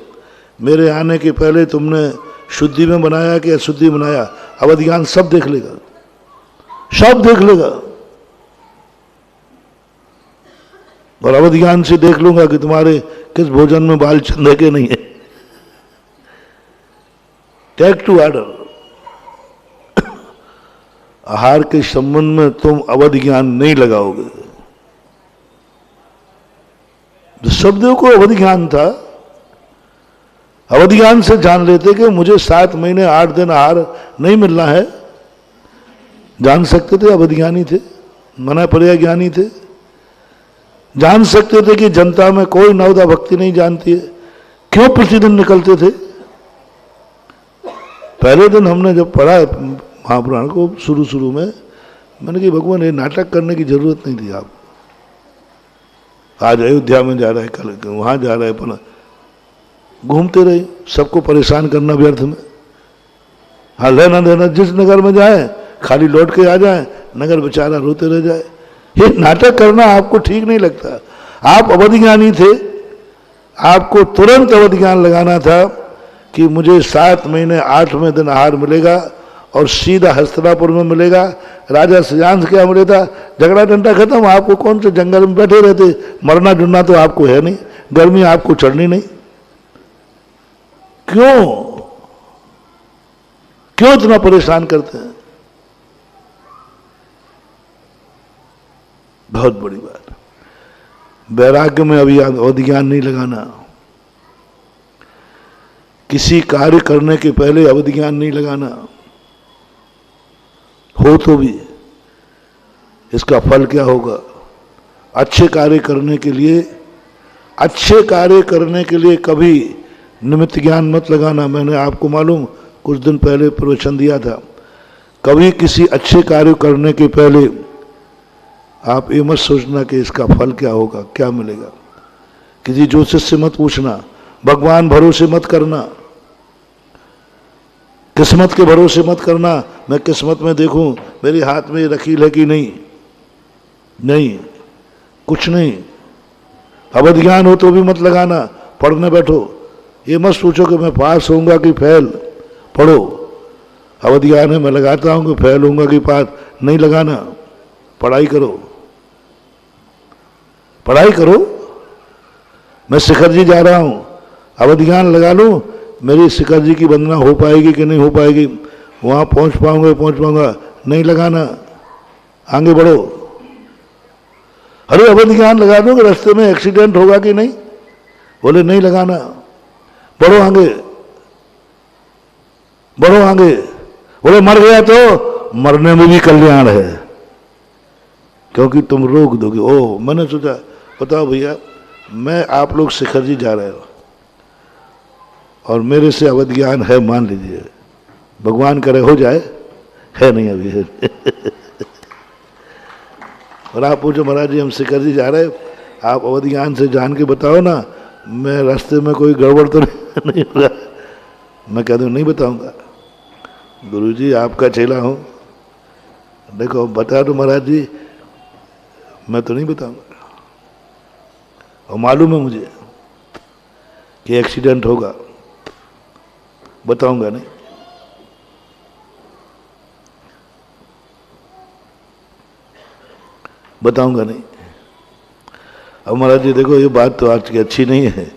मेरे आने के पहले तुमने शुद्धि में बनाया कि अशुद्धि बनाया, अवधि ज्ञान सब देख लेगा, सब देख लेगा। और अवधि ज्ञान से देख लूंगा कि तुम्हारे किस भोजन में बाल चंद है कि नहीं है। Take to order. आहार के संबंध में तुम अवधि ज्ञान नहीं लगाओगे। शब्दों को अवधि ज्ञान था, अवधि ज्ञान से जान लेते कि मुझे 7 महीने 8 दिन आहार नहीं मिलना है, जान सकते थे, अवधि ज्ञानी थे, मना पर्याय ज्ञानी थे। जान सकते थे कि जनता में कोई नवदा भक्ति नहीं जानती है, क्यों प्रतिदिन निकलते थे। पहले दिन हमने जब पढ़ा महापुराण को शुरू में, मैंने कहा भगवान ये नाटक करने की जरूरत नहीं थी। आप आज अयोध्या में जा रहे हैं, कल वहां जा रहे हैं, पर घूमते रहे, सबको परेशान करना व्यर्थ में। हाँ, लेना देना, जिस नगर में जाए खाली लौट के आ जाए, नगर बेचारा रोते रह जाए। ये नाटक करना आपको ठीक नहीं लगता। आप अवधि ज्ञानी थे, आपको तुरंत अवधि ज्ञान लगाना था कि मुझे 7 महीने 8वें दिन आहार मिलेगा और सीधा हस्तिनापुर में मिलेगा। राजा सुजान क्या मिले था, झगड़ा डंडा खत्म। आपको कौन से जंगल में बैठे रहते, मरना जुड़ना तो आपको है नहीं, गर्मी आपको चढ़नी नहीं। क्यों इतना परेशान करते हैं? बहुत बड़ी बात। वैराग्य में अभी अवधि ज्ञान नहीं लगाना। किसी कार्य करने के पहले अवधि ज्ञान नहीं लगाना, हो तो भी इसका फल क्या होगा। अच्छे कार्य करने के लिए कभी निमित्त ज्ञान मत लगाना। मैंने आपको मालूम कुछ दिन पहले प्रवचन दिया था, कभी किसी अच्छे कार्य करने के पहले आप ये मत सोचना कि इसका फल क्या होगा, क्या मिलेगा। किसी ज्योतिष से मत पूछना, भगवान भरोसे मत करना, किस्मत के भरोसे मत करना। मैं किस्मत में देखूं मेरे हाथ में लकीर है कि नहीं, कुछ नहीं। अवधि ज्ञान हो तो भी मत लगाना। पढ़ने बैठो, ये मत सोचो कि मैं पास होऊंगा कि फेल। पढ़ो, अवधि ज्ञान है, मैं लगाता हूं कि फेल होऊंगा कि पास। नहीं लगाना, पढ़ाई करो। मैं शिखर जी जा रहा हूं, अवधि ज्ञान लगा लूं, मेरी शिखर जी की वंदना हो पाएगी कि नहीं हो पाएगी, वहां पहुंच पाऊंगा, नहीं लगाना, आगे बढ़ो। अरे अवधि ज्ञान लगा दो कि रास्ते में एक्सीडेंट होगा कि नहीं, बोले नहीं लगाना, बढ़ो आगे। बोले मर गया तो मरने में भी कल्याण है, क्योंकि तुम रोक दोगे। ओह, मैंने सोचा बताओ भैया, मैं आप लोग शिखर जी जा रहे हो और मेरे से अवधि ज्ञान है, मान लीजिए, भगवान करे हो जाए, है नहीं अभी है। और आप पूछो महाराज जी हम शिखर जी जा रहे, आप अवधि ज्ञान से जान के बताओ ना, मैं रास्ते में कोई गड़बड़ तो नहीं होगा। मैं कह दूँ नहीं बताऊंगा, गुरुजी आपका चेला हूँ, देखो बता दो महाराज जी, मैं तो नहीं बताऊंगा। और मालूम है मुझे कि एक्सीडेंट होगा, बताऊंगा नहीं। अब महाराज जी देखो ये बात तो आज की अच्छी नहीं है,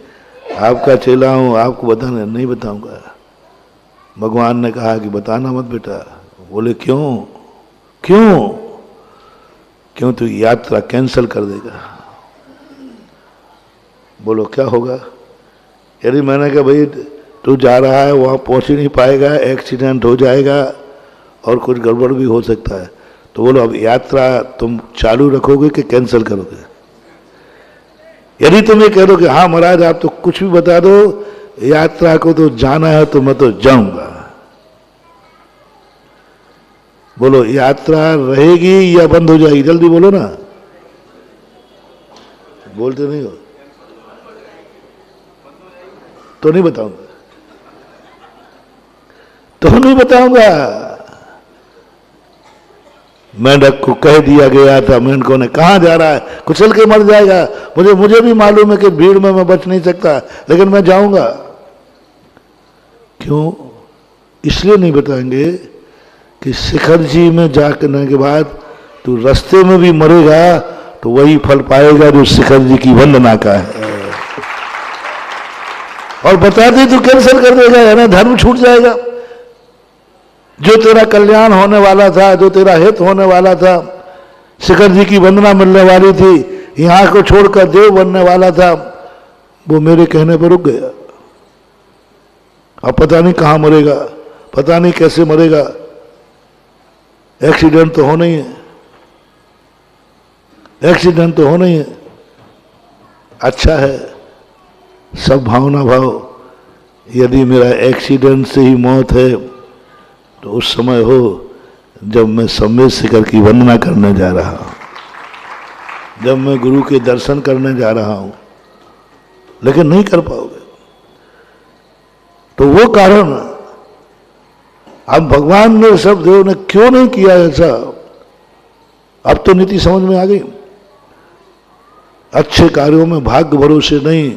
आपका चेला हूं, आपको बताना नहीं बताऊंगा। भगवान ने कहा कि बताना मत बेटा। बोले क्यों? क्यों? क्यों? तो यात्रा कैंसिल कर देगा। बोलो क्या होगा? यदि मैंने कहा भाई तू जा रहा है, वहाँ पहुँच ही नहीं पाएगा, एक्सीडेंट हो जाएगा और कुछ गड़बड़ भी हो सकता है, तो बोलो अब यात्रा तुम चालू रखोगे कि कैंसिल करोगे? यदि तुम ये कह दो कि हाँ महाराज आप तो कुछ भी बता दो, यात्रा को तो जाना है तो मैं तो जाऊंगा, बोलो यात्रा रहेगी या बंद हो जाएगी? जल्दी बोलो ना, बोलते नहीं हो तो नहीं बताऊंगा, तो नहीं बताऊंगा। मेंढक को कह दिया गया था, मेंढकों ने कहाँ जा रहा है, कुचल के मर जाएगा, मुझे भी मालूम है कि भीड़ में मैं बच नहीं सकता, लेकिन मैं जाऊंगा। क्यों? इसलिए नहीं बताएंगे कि शिखर जी में जाने के बाद तू रास्ते में भी मरेगा तो वही फल पाएगा जो शिखर जी की वंदना का है। और बता दे तो कैंसिल कर देगा, है ना, धर्म छूट जाएगा। जो तेरा कल्याण होने वाला था, जो तेरा हित होने वाला था, शिखर जी की वंदना मिलने वाली थी, यहां को छोड़कर देव बनने वाला था, वो मेरे कहने पर रुक गया। अब पता नहीं कहां मरेगा, पता नहीं कैसे मरेगा, एक्सीडेंट तो होना ही है, एक्सीडेंट तो होना ही है। अच्छा है सब भावना भाव, यदि मेरा एक्सीडेंट से ही मौत है तो उस समय हो जब मैं सम्यक शिखर की वंदना करने जा रहा हूं, जब मैं गुरु के दर्शन करने जा रहा हूं, लेकिन नहीं कर पाओगे। तो वो कारण अब भगवान ने, सब देव ने क्यों नहीं किया ऐसा, अब तो नीति समझ में आ गई। अच्छे कार्यों में भाग्य भरोसे नहीं,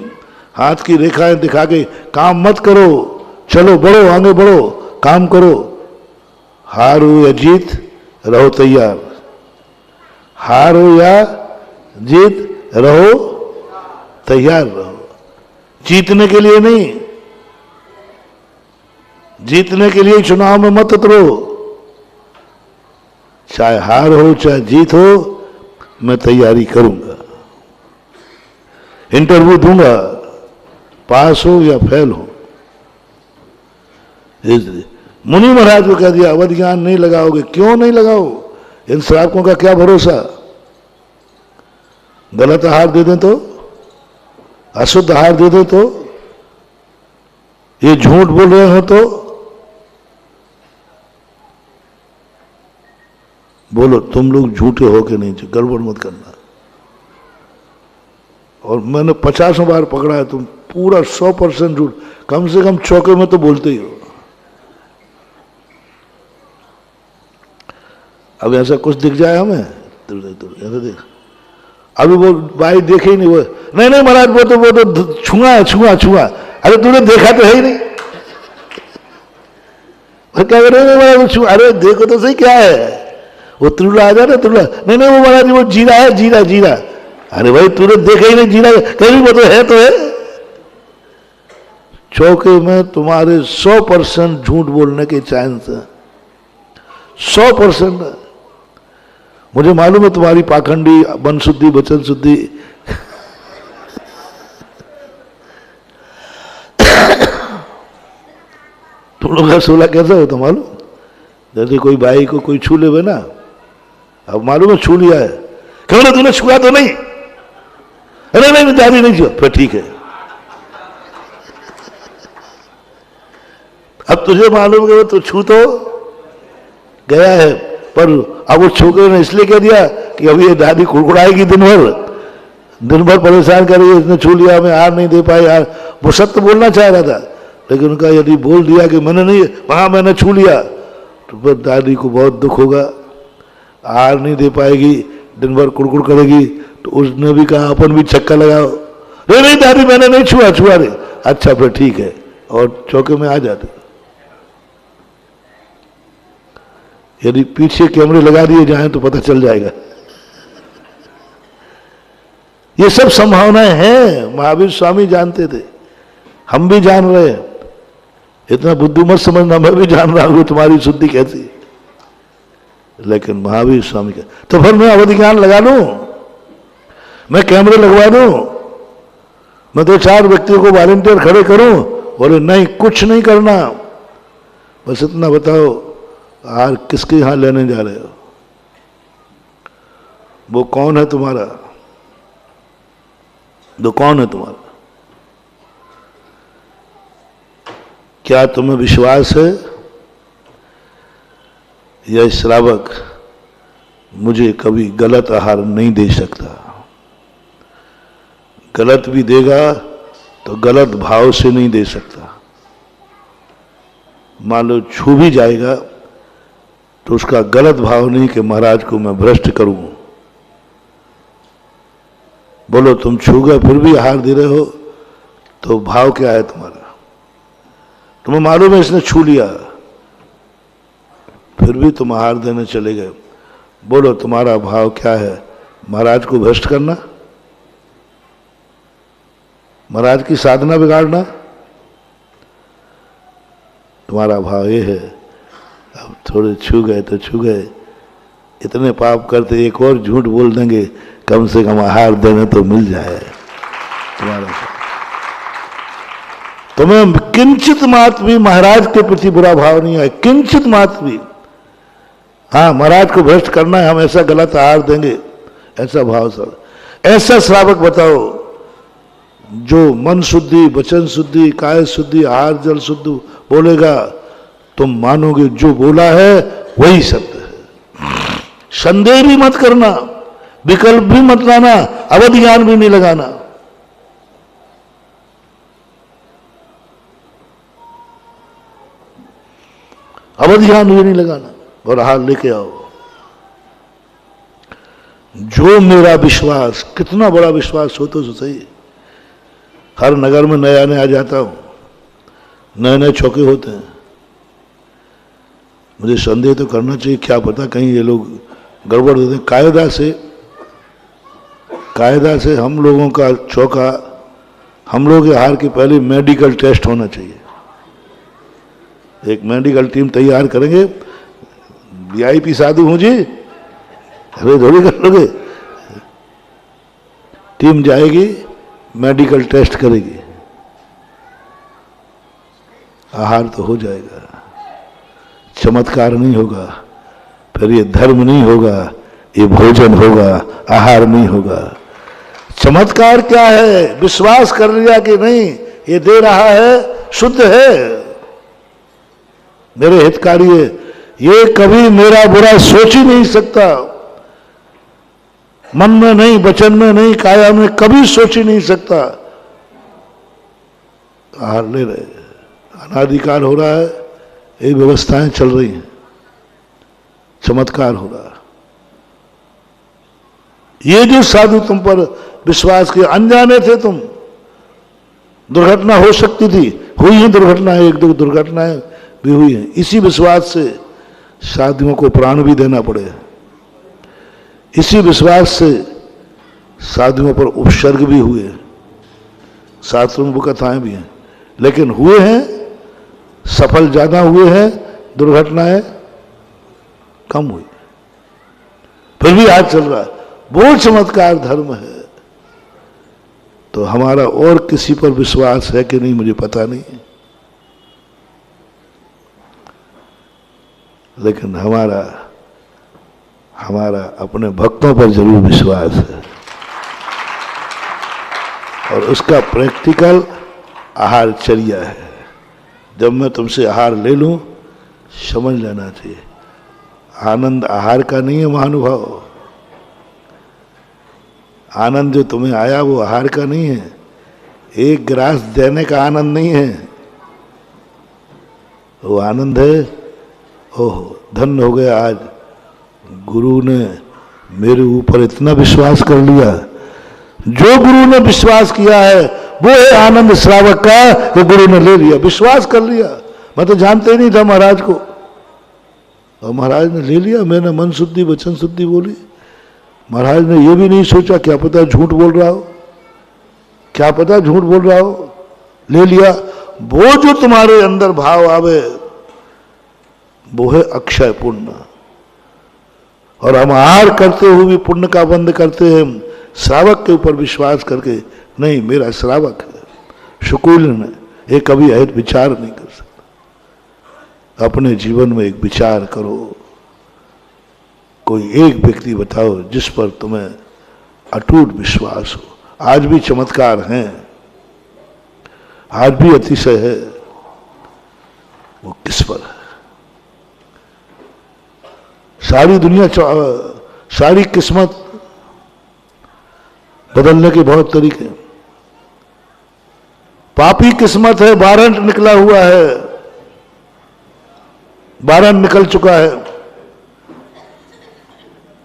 हाथ की रेखाएं दिखा के काम मत करो, चलो बढ़ो, आगे बढ़ो, काम करो। हार हो या जीत रहो तैयार, हार हो या जीत रहो तैयार रहो। जीतने के लिए नहीं, जीतने के लिए चुनाव में मत उतरो। चाहे हार हो चाहे जीत हो, मैं तैयारी करूंगा, इंटरव्यू दूंगा, पास हो या फेल हो। मुनि महाराज को कह दिया अवध ज्ञान नहीं लगाओगे। क्यों नहीं लगाओ? इन श्रावकों का क्या भरोसा, गलत आहार दे दें तो, अशुद्ध आहार दे दें तो, ये झूठ बोल रहे हो तो, बोलो तुम लोग झूठे हो के नहीं, गड़बड़ मत करना। और मैंने 50 बार पकड़ा है, तुम पूरा 100% झूठ, कम से कम चौके में तो बोलते ही हो। अब ऐसा कुछ दिख जाए हमें, ऐसा देख, अभी वो भाई देखे ही नहीं, वो नहीं महाराज वो तो छुआ है, छुआ। अरे तूने देखा तो है ही नहीं, क्या कर रहे महाराज छुआ? अरे देखो तो सही क्या है, वो तुला आ जा ना, तुला नहीं वो महाराज वो जीरा है, जीरा। अरे भाई तूने देखा ही नहीं जीरा, कहीं वो तो है। चौके में तुम्हारे 100% झूठ बोलने के चांस है, 100%। मुझे मालूम है तुम्हारी पाखंडी मन शुद्धि वचन शुद्धि तुम लोग का 16 कैसा होता मालूम? जैसे कोई भाई को कोई छू ले ना, अब मालूम है छू लिया है, क्यों ना तूने छुआ तो नहीं? अरे नहीं दादी नहीं छुआ, फिर ठीक है। अब तुझे मालूम है तो छू तो गया है, पर अब वो छोकरे ने इसलिए कह दिया कि अभी ये दादी कुड़कुड़ाएगी दिन भर परेशान करेगी, इसने छू लिया, हमें हार नहीं दे पाई। यार वो सत्य बोलना चाह रहा था, लेकिन उनका यदि बोल दिया कि मैंने छू लिया, तो फिर दादी को बहुत दुख होगा, हार नहीं दे पाएगी, दिन भर कुड़कुड़ करेगी। तो उसने भी कहा अपन भी चक्का लगाओ, नहीं दादी मैंने नहीं छुआ रे, अच्छा फिर ठीक है, और चौके में आ जाते। यदि पीछे कैमरे लगा दिए जाएं तो पता चल जाएगा। ये सब संभावनाएं हैं, महावीर स्वामी जानते थे, हम भी जान रहे हैं। इतना बुद्धू मत समझना, मैं भी जान रहा हूं तुम्हारी शुद्धि कैसी। लेकिन महावीर स्वामी का तो फिर मैं अवधि ज्ञान लगा लूं, मैं कैमरे लगवा दूं, मैं 2-4 व्यक्तियों को वॉलंटियर खड़े करूं? बोले नहीं, कुछ नहीं करना, बस इतना बताओ हार किसके यहां लेने जा रहे हो, वो कौन है तुम्हारा, वो कौन है तुम्हारा, क्या तुम्हें विश्वास है यह श्रावक मुझे कभी गलत आहार नहीं दे सकता, गलत भी देगा तो गलत भाव से नहीं दे सकता। मान लो छू भी जाएगा तो उसका गलत भाव नहीं कि महाराज को मैं भ्रष्ट करूं। बोलो तुम छू गए फिर भी आहार दे रहे हो तो भाव क्या है तुम्हारा? तुम्हें मालूम है इसने छू लिया फिर भी तुम आहार देने चले गए, बोलो तुम्हारा भाव क्या है? महाराज को भ्रष्ट करना, महाराज की साधना बिगाड़ना? तुम्हारा भाव ये है अब थोड़े छू गए तो छू गए, इतने पाप करते एक और झूठ बोल देंगे, कम से कम आहार देने तो मिल जाए। तुम्हारा तुम्हें किंचित मात्र भी महाराज के प्रति बुरा भाव नहीं है, किंचित मात्र भी। हाँ, महाराज को भ्रष्ट करना है, हम ऐसा गलत आहार देंगे, ऐसा भाव सर। ऐसा श्रावक बताओ जो मन शुद्धि, वचन शुद्धि, काय शुद्धि, आहार जल शुद्ध बोलेगा, तुम मानोगे जो बोला है वही सत्य है। संदेह भी मत करना, विकल्प भी मत लाना, अवधि ज्ञान भी नहीं लगाना। अवधि ज्ञान भी नहीं लगाना और आहार लेके आओ। जो मेरा विश्वास, कितना बड़ा विश्वास हो तो सही, हर नगर में नया नया जाता हूं, नए नए चौके होते हैं, मुझे संदेह तो करना चाहिए, क्या पता कहीं ये लोग गड़बड़ देते हैं। कायदा से हम लोगों का चौका, हम लोग के आहार के पहले मेडिकल टेस्ट होना चाहिए। एक मेडिकल टीम तैयार करेंगे, वीआईपी साधु हूं जी, अरे थोड़ी कर लोगे, टीम जाएगी मेडिकल टेस्ट करेगी, आहार तो हो जाएगा, चमत्कार नहीं होगा, फिर ये धर्म नहीं होगा, ये भोजन होगा, आहार नहीं होगा। चमत्कार क्या है? विश्वास कर लिया कि नहीं ये दे रहा है, शुद्ध है, मेरे हितकारी है, ये कभी मेरा बुरा सोच ही नहीं सकता, मन में नहीं, वचन में नहीं, काया में कभी सोच ही नहीं सकता। आहार ले रहे, अनादिकाल हो रहा है, ये व्यवस्थाएं चल रही हैं, चमत्कार हो रहा है। ये जो साधु तुम पर विश्वास के, अनजाने थे तुम, दुर्घटना हो सकती थी, हुई है दुर्घटनाएं, 1-2 दुर्घटनाएं भी हुई हैं, इसी विश्वास से साधुओं को प्राण भी देना पड़े, इसी विश्वास से साधुओं पर उपसर्ग भी हुए, शास्त्रों में कथाएं भी हैं, लेकिन हुए हैं, सफल ज्यादा हुए हैं, दुर्घटनाएं कम हुई, फिर भी आज चल रहा है। वो चमत्कार धर्म है। तो हमारा और किसी पर विश्वास है कि नहीं मुझे पता नहीं, लेकिन हमारा अपने भक्तों पर जरूर विश्वास है, और उसका प्रैक्टिकल आहारचर्या है। जब मैं तुमसे आहार ले लूं, समझ लेना चाहिए आनंद आहार का नहीं है महानुभाव, आनंद जो तुम्हें आया वो आहार का नहीं है, एक गिलास देने का आनंद नहीं है, वो आनंद है, ओहो धन्य हो गया, आज गुरु ने मेरे ऊपर इतना विश्वास कर लिया। जो गुरु ने विश्वास किया है वो है आनंद श्रावक का, जो गुरु ने ले लिया, विश्वास कर लिया। मैं तो जानते ही नहीं था महाराज को, और महाराज ने ले लिया, मैंने मन शुद्धि वचन शुद्धि बोली, महाराज ने ये भी नहीं सोचा क्या पता झूठ बोल रहा हो, क्या पता झूठ बोल रहा हो, ले लिया। वो जो तुम्हारे अंदर भाव आवे वो है अक्षय पुण्य। और हम आहार करते हुए भी पुण्य का बंद करते हैं, श्रावक के ऊपर विश्वास करके, नहीं मेरा श्रावक है, शुकुल ने ये कभी अहित विचार नहीं कर सकता। अपने जीवन में एक विचार करो, कोई एक व्यक्ति बताओ जिस पर तुम्हें अटूट विश्वास हो। आज भी चमत्कार हैं, आज भी अतिशय है, वो किस पर है? सारी दुनिया, सारी किस्मत बदलने के बहुत तरीके। पापी किस्मत है, वारंट निकला हुआ है, वारंट निकल चुका है।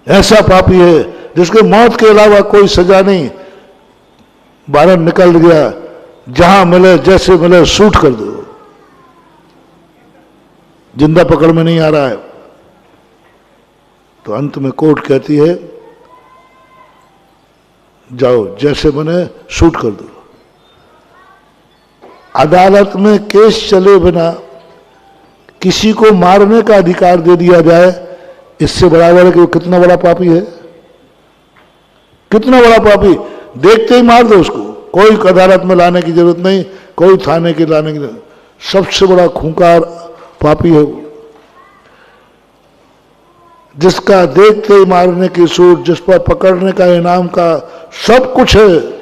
ऐसा पापी है जिसके मौत के अलावा कोई सजा नहीं, वारंट निकल गया, जहां मिले जैसे मिले शूट कर दो, जिंदा पकड़ में नहीं आ रहा है। तो अंत में कोर्ट कहती है जाओ जैसे बने शूट कर दो। अदालत में केस चले बिना किसी को मारने का अधिकार दे दिया जाए, इससे बराबर है कि वो कितना बड़ा पापी है, कितना बड़ा पापी। देखते ही मार दो उसको, कोई अदालत में लाने की जरूरत नहीं, कोई थाने के लाने की जरूरत। सबसे बड़ा खूंखार पापी है वो, जिसका देखते ही मारने की सूट, जिस पर पकड़ने का इनाम का सब कुछ है।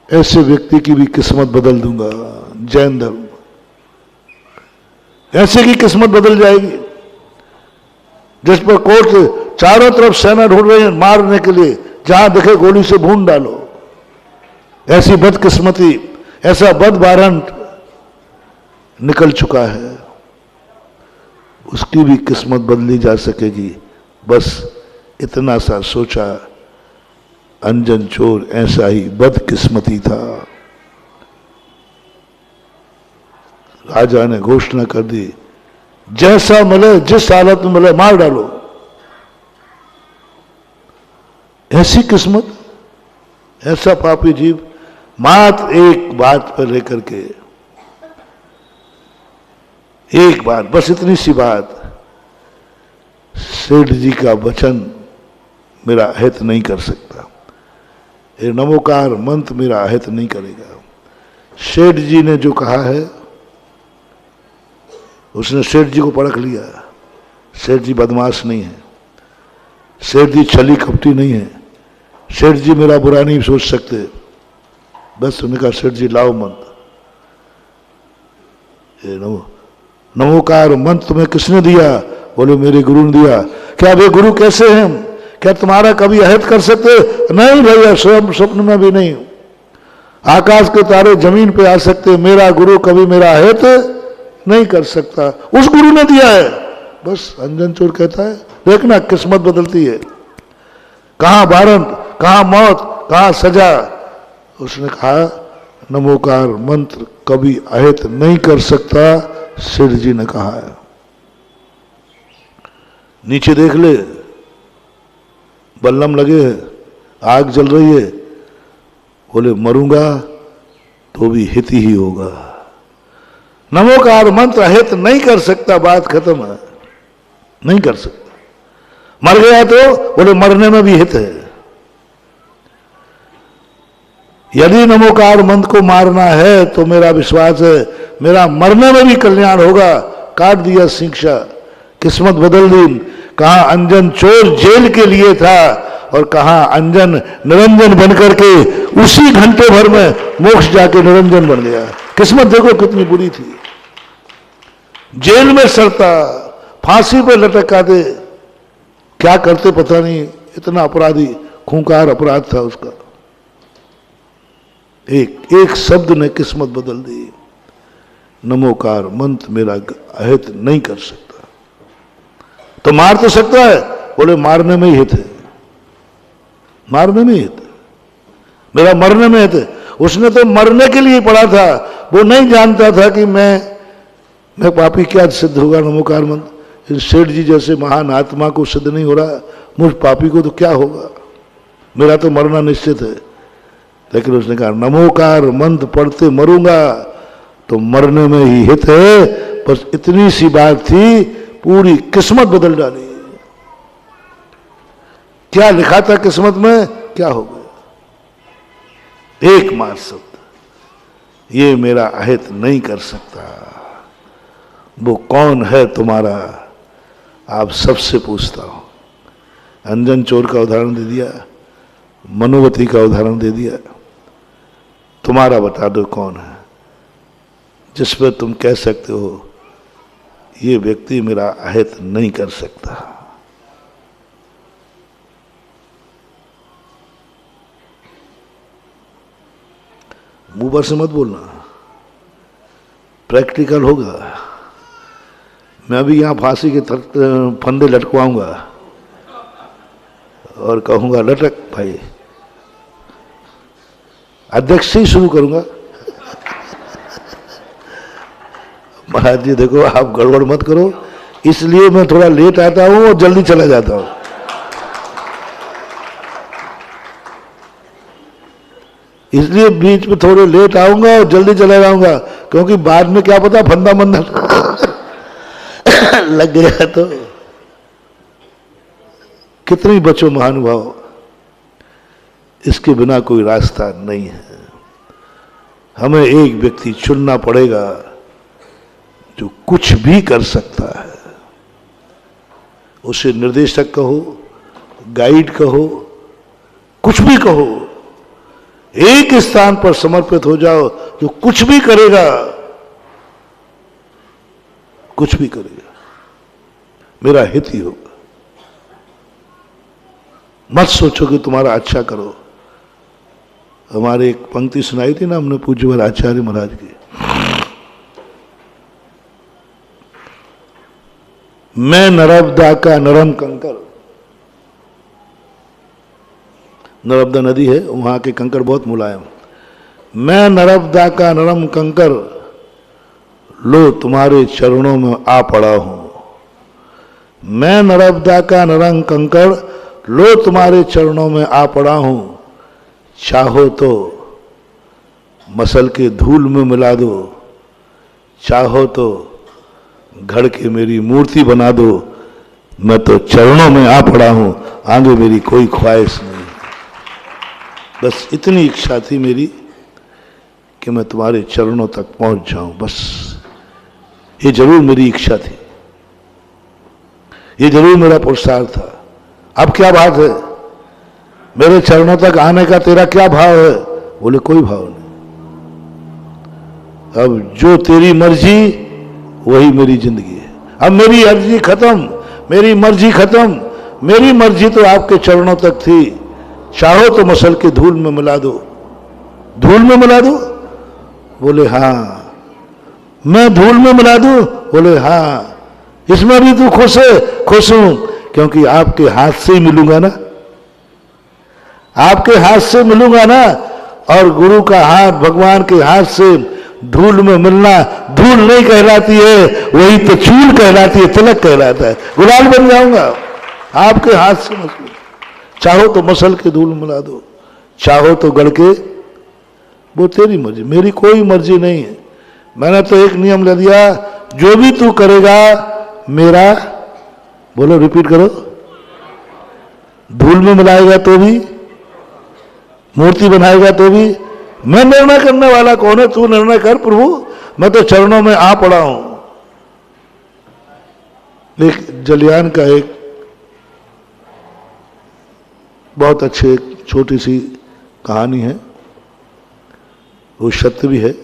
ऐसे व्यक्ति की भी किस्मत बदल दूंगा। जैन धर्म ऐसे की किस्मत बदल जाएगी, जिस पर कोर्ट चारों तरफ सेना ढूंढ रहे हैं मारने के लिए, जहां देखे गोली से भून डालो। ऐसी बदकिस्मती, ऐसा बद वारंट निकल चुका है, उसकी भी किस्मत बदली जा सकेगी। बस इतना सा सोचा, अंजन चोर ऐसा ही बदकिस्मती था। राजा ने घोषणा कर दी, जैसा मिले, जिस हालत में मिले मार डालो। ऐसी किस्मत, ऐसा पापी जीव, मात्र एक बात पर लेकर के, एक बात, बस इतनी सी बात, सेठ जी का वचन मेरा अहित नहीं कर सकता, ये नमोकार मंत्र मेरा अहित नहीं करेगा। सेठ जी ने जो कहा है, उसने सेठ जी को परख लिया। सेठ जी बदमाश नहीं है, सेठ जी छली कपटी नहीं है, सेठ जी मेरा बुरा नहीं सोच सकते। बस उन्होंने कहा सेठ जी लाओ मंत्र, नमोकार मंत्र तुम्हें किसने दिया? बोले मेरे गुरु ने दिया। क्या वे गुरु कैसे हैं? क्या तुम्हारा कभी अहित कर सकते? नहीं भैया, स्वयं स्वप्न में भी नहीं। आकाश के तारे जमीन पे आ सकते, मेरा गुरु कभी मेरा अहित नहीं कर सकता, उस गुरु ने दिया है। बस अंजन चोर कहता है, देखना किस्मत बदलती है, कहां वारंट, कहां मौत, कहां सजा। उसने कहा नमोकार मंत्र कभी अहित नहीं कर सकता, सेठ जी ने कहा है। नीचे देख ले, बल्लम लगे हैं, आग जल रही है। बोले मरूंगा तो भी हित ही होगा। नमोकार मंत्र हित नहीं कर सकता, बात खत्म है, नहीं कर सकता। मर गया तो बोले मरने में भी हित है। यदि नमोकार मंत्र को मारना है तो मेरा विश्वास है मेरा मरने में भी कल्याण होगा। काट दिया शिक्षा, किस्मत बदल दी। कहां अंजन चोर जेल के लिए था और कहां अंजन निरंजन बनकर के उसी घंटे भर में मोक्ष जाके निरंजन बन गया। किस्मत देखो कितनी बुरी थी, जेल में सड़ता, फांसी पे लटका दे, क्या करते पता नहीं। इतना अपराधी, खूंखार अपराध था उसका। एक शब्द ने किस्मत बदल दी। नमोकार मंत्र मेरा अहित नहीं कर सकता। तो मार तो सकता है, बोले मारने में ही हित है, मारने में हित, मेरा मरने में हित है। उसने तो मरने के लिए पढ़ा था, वो नहीं जानता था कि मैं पापी क्या सिद्ध होगा नमोकार मंत्र। सेठ जी जैसे महान आत्मा को सिद्ध नहीं हो रहा, मुझ पापी को तो क्या होगा, मेरा तो मरना निश्चित है। लेकिन उसने कहा नमोकार मंत्र पढ़ते मरूंगा तो मरने में ही हित है। बस इतनी सी बात थी, पूरी किस्मत बदल डाली। क्या लिखा था किस्मत में, क्या हो गया? एकमात्र शब्द, ये मेरा अहित नहीं कर सकता। वो कौन है तुम्हारा, आप सबसे पूछता हूं। अंजन चोर का उदाहरण दे दिया, मनोवती का उदाहरण दे दिया। तुम्हारा बता दो कौन है जिस पर तुम कह सकते हो ये व्यक्ति मेरा अहित नहीं कर सकता। मुंह पर से मत बोलना, प्रैक्टिकल होगा। मैं अभी यहां फांसी के फंदे लटकवाऊंगा और कहूंगा लटक भाई, अध्यक्ष से ही शुरू करूंगा। महाराज जी देखो आप गड़बड़ मत करो, इसलिए मैं थोड़ा लेट आता हूं और जल्दी चला जाता हूं। इसलिए बीच में थोड़े लेट आऊंगा और जल्दी चला जाऊंगा, क्योंकि बाद में क्या पता फंदा मंदा लग गया तो। कितनी बचो महानुभाव, इसके बिना कोई रास्ता नहीं है। हमें एक व्यक्ति चुनना पड़ेगा जो कुछ भी कर सकता है। उसे निर्देशक कहो, गाइड कहो, कुछ भी कहो, एक स्थान पर समर्पित हो जाओ जो कुछ भी करेगा, कुछ भी करेगा, मेरा हित ही होगा। मत सोचो कि तुम्हारा अच्छा करो। हमारे एक पंक्ति सुनाई थी ना हमने पूज्यवर आचार्य महाराज की, मैं नर्मदा का नरम कंकर। नर्मदा नदी है, वहां के कंकर बहुत मुलायम। मैं नर्मदा का नरम कंकर, लो तुम्हारे चरणों में आ पड़ा हूं। मैं नर्मदा का नरम कंकर, लो तुम्हारे चरणों में आ पड़ा हूं। चाहो तो मसल के धूल में मिला दो, चाहो तो घड़ के मेरी मूर्ति बना दो। मैं तो चरणों में आ पड़ा हूं, आगे मेरी कोई ख्वाहिश नहीं। बस इतनी इच्छा थी मेरी कि मैं तुम्हारे चरणों तक पहुंच जाऊं। बस ये जरूर मेरी इच्छा थी, ये जरूर मेरा पुरुषार्थ था। अब क्या बात है, मेरे चरणों तक आने का तेरा क्या भाव है? बोले कोई भाव नहीं। अब जो तेरी मर्जी वही मेरी जिंदगी है। अब मेरी अर्जी खत्म, मेरी मर्जी खत्म। मेरी मर्जी तो आपके चरणों तक थी। चाहो तो मसल के धूल में मिला दो। धूल में मिला दो? बोले हाँ। मैं धूल में मिला दूं? बोले हाँ। इसमें भी तू खुश है? खुश हूं, क्योंकि आपके हाथ से ही मिलूंगा ना, आपके हाथ से मिलूंगा ना। और गुरु का हाथ, भगवान के हाथ से धूल में मिलना धूल नहीं कहलाती है, वही तो चूल कहलाती है, तिलक कहलाता है। गुलाल बन जाऊंगा आपके हाथ से मसल। चाहो तो मसल के धूल मिला दो, चाहो तो गढ़ के, वो तेरी मर्जी, मेरी कोई मर्जी नहीं है। मैंने तो एक नियम ले दिया, जो भी तू करेगा मेरा, बोलो रिपीट करो, धूल में मिलाएगा तो भी, मूर्ति बनाएगा तो भी, मैं निर्णय करने वाला कौन है? तू निर्णय कर प्रभु, मैं तो चरणों में आ पड़ा हूं। एक जलियान का एक बहुत अच्छे छोटी सी कहानी है, वो सत्य भी है,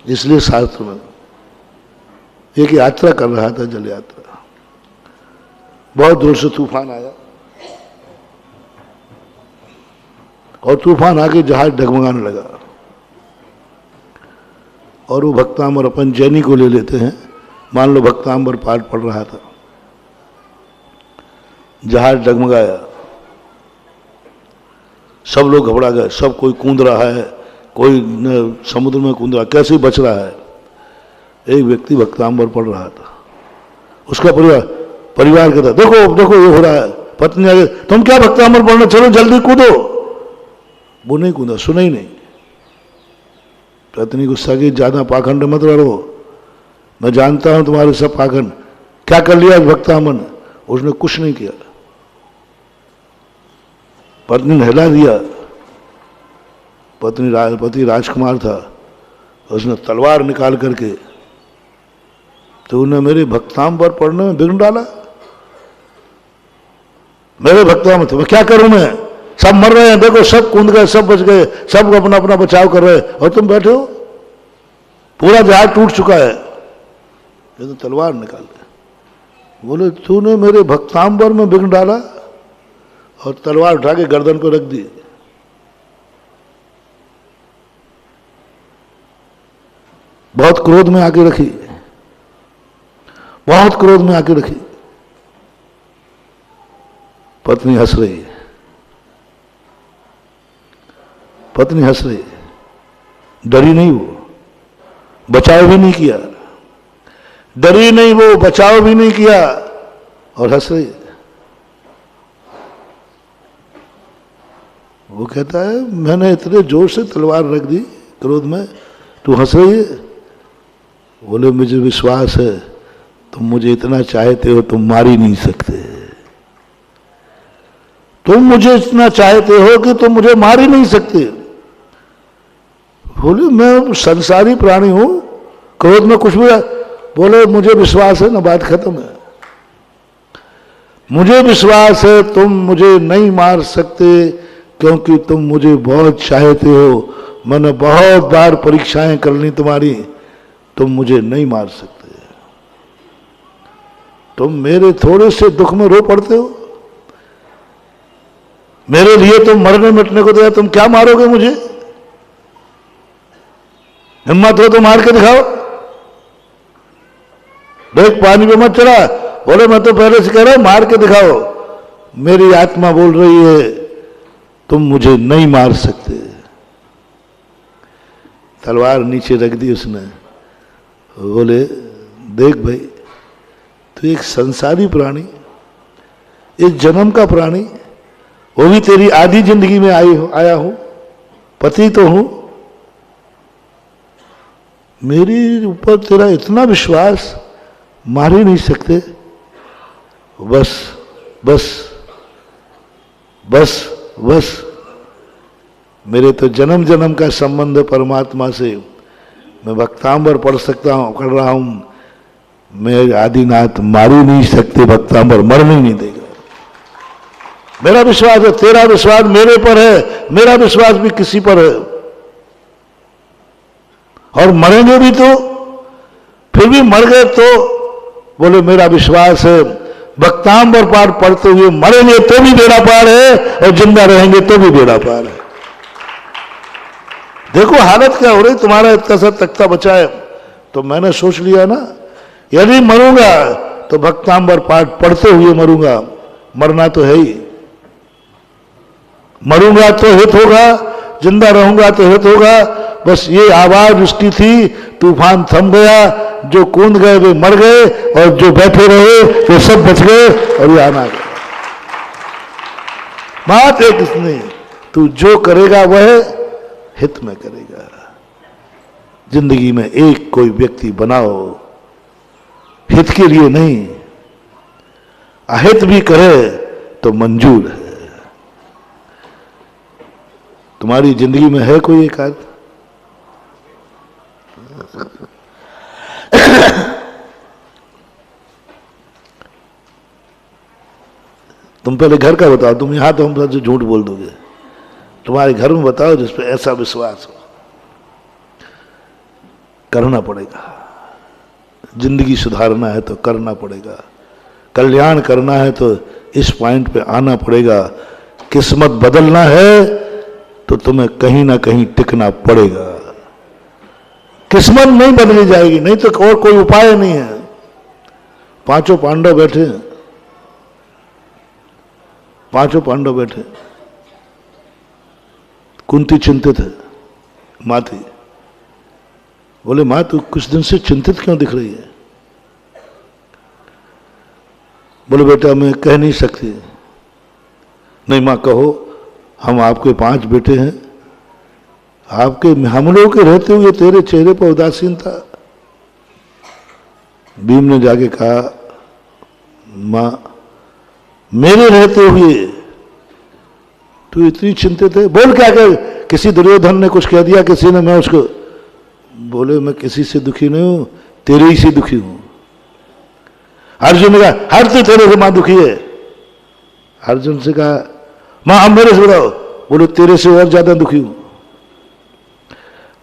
इसलिए शास्त्र में। एक यात्रा कर रहा था, जल यात्रा, बहुत दूर से तूफान आया और तूफान आके जहाज डगमगाने लगा। और वो भक्तांबर, अपन जैनी को ले लेते हैं, मान लो भक्तांबर पाठ पढ़ रहा था, जहाज डगमगाया, सब लोग घबरा गए, सब कोई कूद रहा है, कोई समुद्र में कूद रहा, कैसे बच रहा है। एक व्यक्ति भक्तांबर पढ़ रहा था, उसका परिवार कहता देखो देखो ये हो रहा है। पत्नी आगे, तुम क्या भक्तांबर पढ़ना, चलो जल्दी कूदो। वो नहीं कूदा, सुना ही नहीं। पत्नी गुस्सा की, ज्यादा पाखंड मत करो, मैं जानता हूं तुम्हारे सब पाखंड। क्या कर लिया भक्तामन? उसने कुछ नहीं किया, पत्नी ने हिला दिया। पति राजकुमार था, उसने तलवार निकाल करके तो उन्हें मेरे भक्ताम पर पड़ने में विघ्न डाला। मेरे भक्ताम थे, मैं क्या करूं? मैं सब मर रहे हैं, देखो सब कूद गए, सब बच गए, सब अपना अपना बचाव कर रहे हैं, और तुम बैठे हो, पूरा जहाज टूट चुका है। ये तो तलवार निकाल दे। बोले तूने मेरे भक्तांबर में विघ्न डाला, और तलवार उठा के गर्दन पर रख दी। बहुत क्रोध में आके रखी, बहुत क्रोध में आके रखी। पत्नी हंस रही है, पत्नी हंस रही है, डरी नहीं वो, बचाव भी नहीं किया, डरी नहीं वो, बचाव भी नहीं किया, और हंस रही है। वो कहता है मैंने इतने जोर से तलवार रख दी क्रोध में, तू हंस रही है? बोले मुझे विश्वास है तुम मुझे इतना चाहते हो, तुम मार ही नहीं सकते। तुम मुझे इतना चाहते हो कि तुम मुझे मार ही नहीं सकते। बोले मैं संसारी प्राणी हूं, क्रोध में कुछ भी। बोले मुझे विश्वास है ना, बात खत्म है। मुझे विश्वास है तुम मुझे नहीं मार सकते, क्योंकि तुम मुझे बहुत चाहते हो। मैंने बहुत बार परीक्षाएं कर ली तुम्हारी, तुम मुझे नहीं मार सकते। तुम मेरे थोड़े से दुख में रो पड़ते हो, मेरे लिए तुम मरने मिटने को दिया, तुम क्या मारोगे मुझे? हिम्मत हो तो मार के दिखाओ, देख पानी पे मत चढ़ा। बोले मैं तो पहले से कह रहा हूं मार के दिखाओ। मेरी आत्मा बोल रही है तुम मुझे नहीं मार सकते। तलवार नीचे रख दी उसने। बोले देख भाई, तू एक संसारी प्राणी, एक जन्म का प्राणी, वो भी तेरी आधी जिंदगी में आया हूं, पति तो हूं। मेरी ऊपर तेरा इतना विश्वास, मार ही नहीं सकते। बस बस बस बस, मेरे तो जन्म जन्म का संबंध है परमात्मा से। मैं भक्तांबर पढ़ सकता हूं, कर रहा हूं, मैं आदिनाथ मार ही नहीं सकते, भक्तांबर मरने नहीं देगा। मेरा विश्वास है, तेरा विश्वास मेरे पर है, मेरा विश्वास भी किसी पर है, और मरेंगे भी तो, फिर भी मर गए तो। बोले मेरा विश्वास है भक्तांबर पार पढ़ते हुए मरेंगे तो भी बेड़ा पार है, और जिंदा रहेंगे तो भी बेड़ा पार है। देखो हालत क्या हो रही, तुम्हारा इतना सा तख्ता बचा है। तो मैंने सोच लिया ना, यदि मरूंगा तो भक्तांबर पाठ पढ़ते हुए मरूंगा, मरना तो है ही। मरूंगा तो हित होगा, जिंदा रहूंगा तो हित होगा। बस ये आवाज उसकी थी, तूफान थम गया, जो कूद गए वे मर गए, और जो बैठे रहे वो सब बच गए, और ये आना गया। बात है किसने, तू जो करेगा वह हित में करेगा। जिंदगी में एक कोई व्यक्ति बनाओ, हित के लिए नहीं, अहित भी करे तो मंजूर है। तुम्हारी जिंदगी में है कोई एक आदमी? तुम पहले घर का बताओ, तुम यहां तो हम सबसे झूठ बोल दोगे। तुम्हारे घर में बताओ जिस पे ऐसा विश्वास हो। करना पड़ेगा, जिंदगी सुधारना है तो करना पड़ेगा, कल्याण करना है तो इस पॉइंट पे आना पड़ेगा। किस्मत बदलना है तो तुम्हें कहीं ना कहीं टिकना पड़ेगा। किस्मत नहीं बदली जाएगी, नहीं तो और कोई उपाय नहीं है। पांचों पांडव बैठे, पांचों पांडव बैठे, कुंती चिंतित है, मां थी। बोले मां तू कुछ दिन से चिंतित क्यों दिख रही है? बोले बेटा मैं कह नहीं सकती। नहीं मां कहो, हम आपके 5 बेटे हैं, आपके हम लोग के रहते हुए तेरे चेहरे पर उदासीनता। भीम ने जाके कहा, मां मेरे रहते हुए तू इतनी चिंतित है? बोल क्या कर, किसी दुर्योधन ने कुछ कह दिया किसी ने, मैं उसको बोले मैं किसी से दुखी नहीं हूं, तेरे ही से दुखी हूं। अर्जुन ने कहा हर तो तेरे से मां दुखी है। अर्जुन से कहा मां अब मेरे से बताओ। बोले तेरे से और ज्यादा दुखी हूं।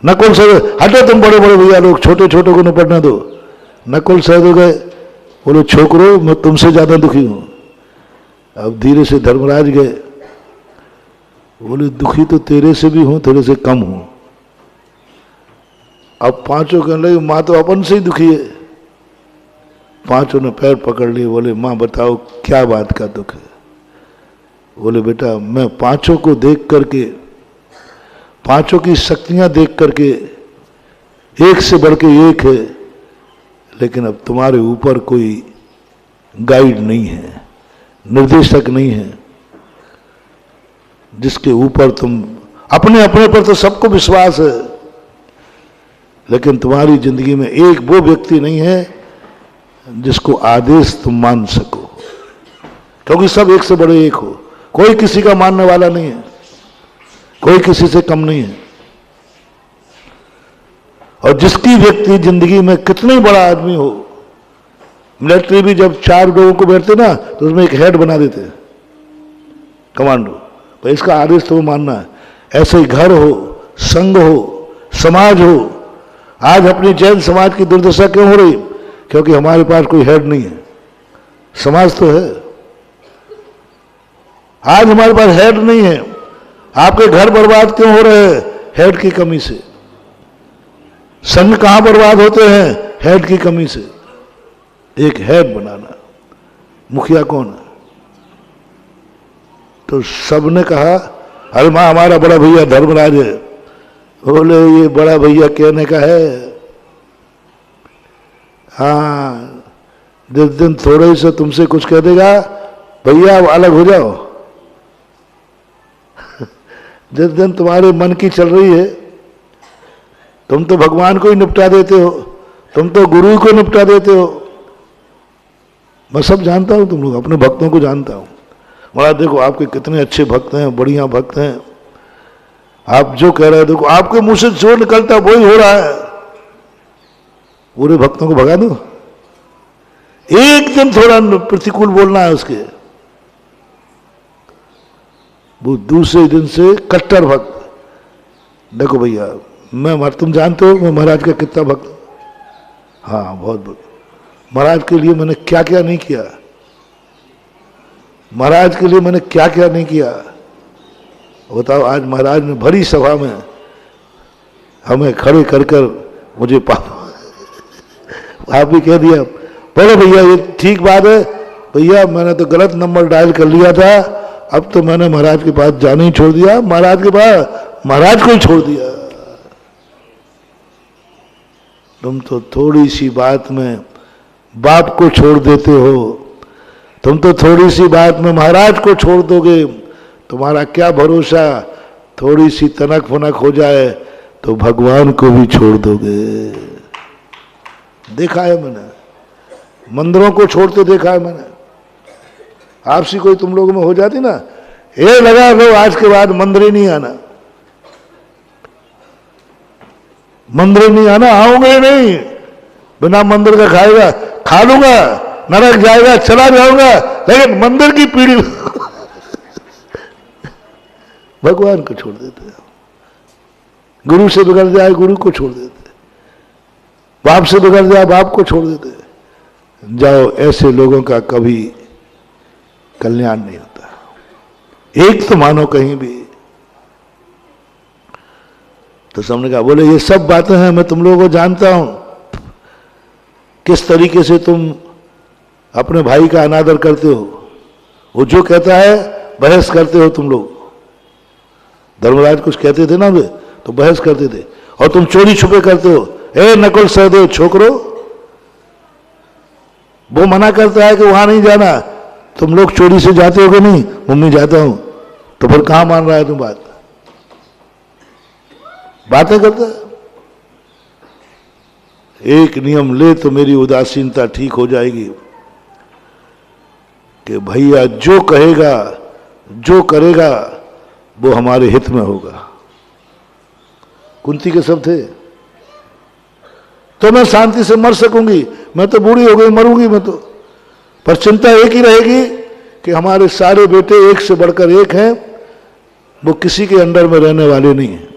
नकुल सहदेव हटो तुम बड़े बड़े भैया लोग, छोटे छोटे को निपटना दो। नकुल सहदेव गए, बोले छोकरो मैं तुमसे ज्यादा दुखी हूं। अब धीरे से धर्मराज गए, बोले दुखी तो तेरे से भी हूं, तेरे से कम हूं। अब पांचों कहने लगे मां तो अपन से ही दुखी है। पांचों ने पैर पकड़ लिए, बोले मां बताओ क्या बात का दुख है? बोले बेटा मैं पांचों को देख करके, पांचों की शक्तियां देख करके एक से बढ़ के एक है, लेकिन अब तुम्हारे ऊपर कोई गाइड नहीं है, निर्देशक नहीं है, जिसके ऊपर तुम अपने अपने पर तो सबको विश्वास है, लेकिन तुम्हारी जिंदगी में एक वो व्यक्ति नहीं है जिसको आदेश तुम मान सको, क्योंकि सब एक से बड़े एक हो। कोई किसी का मानने वाला नहीं है, कोई किसी से कम नहीं है। और जिसकी व्यक्ति जिंदगी में कितने बड़ा आदमी हो, मिलिट्री भी जब 4 लोगों को बैठते ना तो उसमें एक हेड बना देते हैं, कमांडो, तो इसका आदेश तो मानना है। ऐसे ही घर हो, संघ हो, समाज हो। आज अपनी जैन समाज की दुर्दशा क्यों हो रही? क्योंकि हमारे पास कोई हेड नहीं है। समाज तो है, आज हमारे पास हेड नहीं है। आपके घर बर्बाद क्यों हो रहे हैं? हेड की कमी से। संघ कहां बर्बाद होते हैं? हेड की कमी से। एक हेड बनाना। मुखिया कौन है? तो सबने कहा अरे मां हमारा बड़ा भैया धर्मराज है। बोले ये बड़ा भैया कहने का है, हाँ जिस दिन थोड़े से तुमसे कुछ कह देगा भैया अब अलग हो जाओ, जिस दिन तुम्हारे मन की चल रही है, तुम तो भगवान को ही निपटा देते हो, तुम तो गुरु को निपटा देते हो। मैं सब जानता हूं, तुम लोग अपने भक्तों को जानता हूं। महाराज देखो आपके कितने अच्छे भक्त हैं, बढ़िया भक्त हैं। आप जो कह रहे हैं देखो आपके मुंह से जो निकलता है वही हो रहा है। पूरे भक्तों को भगा दो, एक दिन थोड़ा प्रतिकूल बोलना है उसके, वो दूसरे दिन से कट्टर भक्त। देखो भैया मैं, तुम जानते हो मैं महाराज का कितना भक्त, हाँ बहुत भक्त। महाराज के लिए मैंने क्या क्या नहीं किया, महाराज के लिए मैंने क्या क्या नहीं किया बताओ। आज महाराज ने भरी सभा में हमें खड़े कर कर मुझे आप भी कह दिया, बोलो भैया ये ठीक बात है भैया, मैंने तो गलत नंबर डायल कर लिया था, अब तो मैंने महाराज के पास जाना ही छोड़ दिया, महाराज के पास महाराज को ही छोड़ दिया। तुम तो थोड़ी सी बात में बाप को छोड़ देते हो, तुम तो थोड़ी सी बात में महाराज को छोड़ दोगे। तुम्हारा क्या भरोसा, थोड़ी सी तनक फनक हो जाए तो भगवान को भी छोड़ दोगे। देखा है मैंने, मंदिरों को छोड़ते देखा है मैंने। आपसी कोई तुम लोगों में हो जाती ना, ये लगा लो आज के बाद मंदिर ही नहीं आना, मंदिर नहीं आना, आऊंगे नहीं, बिना मंदिर का खाएगा, खा लूंगा, नरक जाएगा, चला जाऊंगा, लेकिन मंदिर की पीढ़ी भगवान को छोड़ देते हैं। गुरु से बिगड़ जाए गुरु को छोड़ देते, बाप से बिगड़ जाए बाप को छोड़ देते। जाओ, ऐसे लोगों का कभी कल्याण नहीं होता। एक तो मानो कहीं भी। तो सबने कहा, बोले ये सब बातें हैं, मैं तुम लोगों को जानता हूं, किस तरीके से तुम अपने भाई का अनादर करते हो। वो जो कहता है बहस करते हो तुम लोग। धर्मराज कुछ कहते थे ना वे, तो बहस करते थे, और तुम चोरी छुपे करते हो। ए नकुल सहदेव छोकरो, वो मना करता है कि वहां नहीं जाना, तुम लोग चोरी से जाते हो कि नहीं? मम्मी जाता हूं। तो फिर कहां मान रहा है तुम बात? बातें करता है। एक नियम ले तो मेरी उदासीनता ठीक हो जाएगी कि भैया जो कहेगा जो करेगा वो हमारे हित में होगा। कुंती के शब्द थे, तो मैं शांति से मर सकूंगी, मैं तो बूढ़ी हो गई मरूंगी मैं तो, पर चिंता एक ही रहेगी कि हमारे सारे बेटे एक से बढ़कर एक हैं, वो किसी के अंडर में रहने वाले नहीं हैं।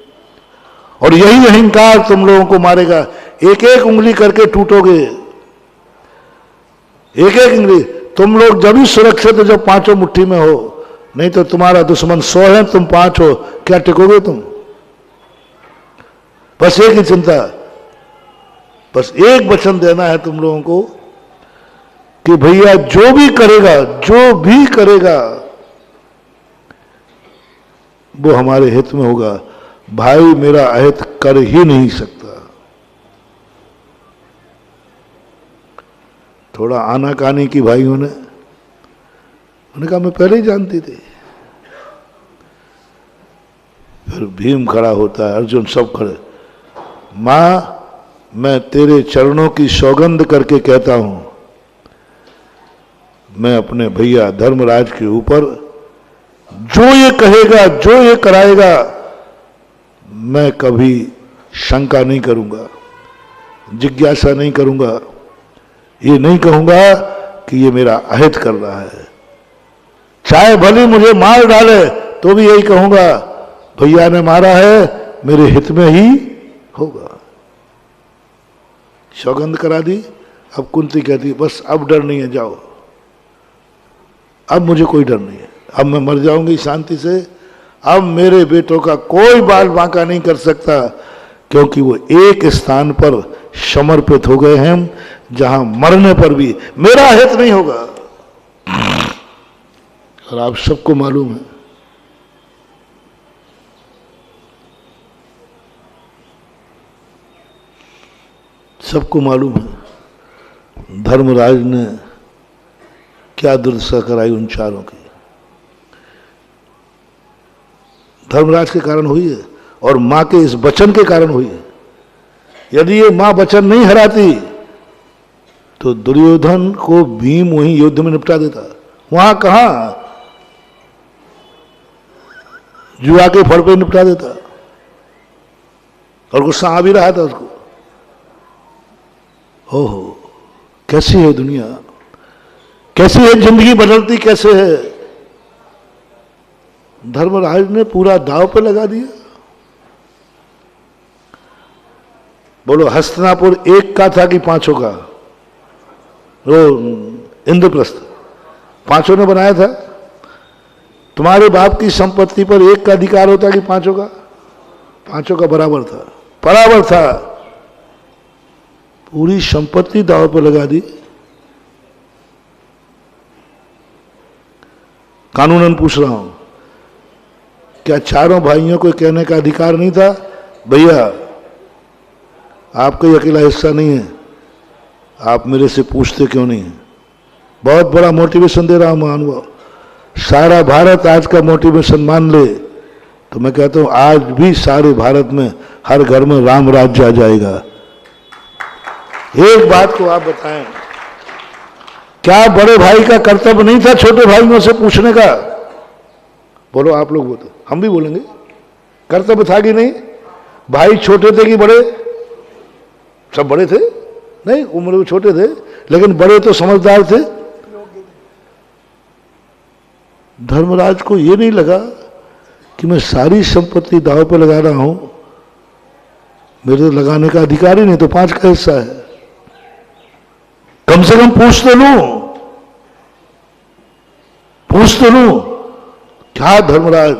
और यही अहंकार तुम लोगों को मारेगा। एक एक उंगली करके टूटोगे, एक एक उंगली। तुम लोग जब ही सुरक्षित हो जब पांचों मुट्ठी में हो, नहीं तो तुम्हारा दुश्मन 100 है, तुम 5 हो, क्या टिकोगे तुम? बस एक ही चिंता, बस एक वचन देना है तुम लोगों को कि भैया जो भी करेगा वो हमारे हित में होगा। भाई मेरा अहित कर ही नहीं सकता। थोड़ा आनाकानी की भाइयों ने, उन्होंने कहा मैं पहले ही जानती थी। फिर भीम खड़ा होता है, अर्जुन सब खड़े। मां, मैं तेरे चरणों की सौगंध करके कहता हूं, मैं अपने भैया धर्मराज के ऊपर जो ये कहेगा जो ये कराएगा, मैं कभी शंका नहीं करूंगा, जिज्ञासा नहीं करूंगा। ये नहीं कहूंगा कि ये मेरा अहित कर रहा है। चाहे भले मुझे मार डाले तो भी यही कहूंगा, भैया ने मारा है, मेरे हित में ही होगा। सौगंध करा दी। अब कुंती कहती बस अब डर नहीं है, जाओ, अब मुझे कोई डर नहीं है, अब मैं मर जाऊंगी शांति से। अब मेरे बेटों का कोई बाल बांका नहीं कर सकता, क्योंकि वो एक स्थान पर समर्पित हो गए हैं जहां मरने पर भी मेरा हित नहीं होगा। और आप सबको मालूम है, सबको मालूम है धर्मराज ने क्या दुर्दशा कराई उन चारों की। धर्मराज के कारण हुई है और मां के इस वचन के कारण हुई है। यदि ये मां वचन नहीं हराती तो दुर्योधन को भीम वहीं युद्ध में निपटा देता। वहां कहां, जुआ के फड़ पे निपटा देता। और गुस्सा आ भी रहा था उसको। ओहो, कैसी है दुनिया, कैसी है जिंदगी, बदलती कैसे है। धर्मराज ने पूरा दांव पे लगा दिया। बोलो, हस्तिनापुर एक का था कि पांचों का? वो इंद्रप्रस्थ पांचों ने बनाया था। तुम्हारे बाप की संपत्ति पर एक का अधिकार होता कि पांचों का? पांचों का बराबर था, बराबर था। पूरी संपत्ति दांव पे लगा दी। कानूनन पूछ रहा हूं, क्या चारों भाइयों को कहने का अधिकार नहीं था, भैया आपका ही अकेला हिस्सा नहीं है, आप मेरे से पूछते क्यों नहीं है? बहुत बड़ा मोटिवेशन दे रहा हूं महानुभाव। सारा भारत आज का मोटिवेशन मान ले तो मैं कहता हूं आज भी सारे भारत में हर घर में राम राज्य आ जाएगा। एक बात को आप बताएं, क्या बड़े भाई का कर्तव्य नहीं था छोटे भाइयों से पूछने का? बोलो, आप लोग बोलो, हम भी बोलेंगे। कर्तव्य था कि नहीं? भाई छोटे थे कि बड़े? सब बड़े थे, नहीं उम्र में छोटे थे, लेकिन बड़े तो समझदार थे। धर्मराज को यह नहीं लगा कि मैं सारी संपत्ति दांव पे लगा रहा हूं, मेरे तो लगाने का अधिकार ही नहीं, तो 5 का हिस्सा है, कम से कम पूछ तो लूं, पूछ तो लूं। क्या धर्मराज,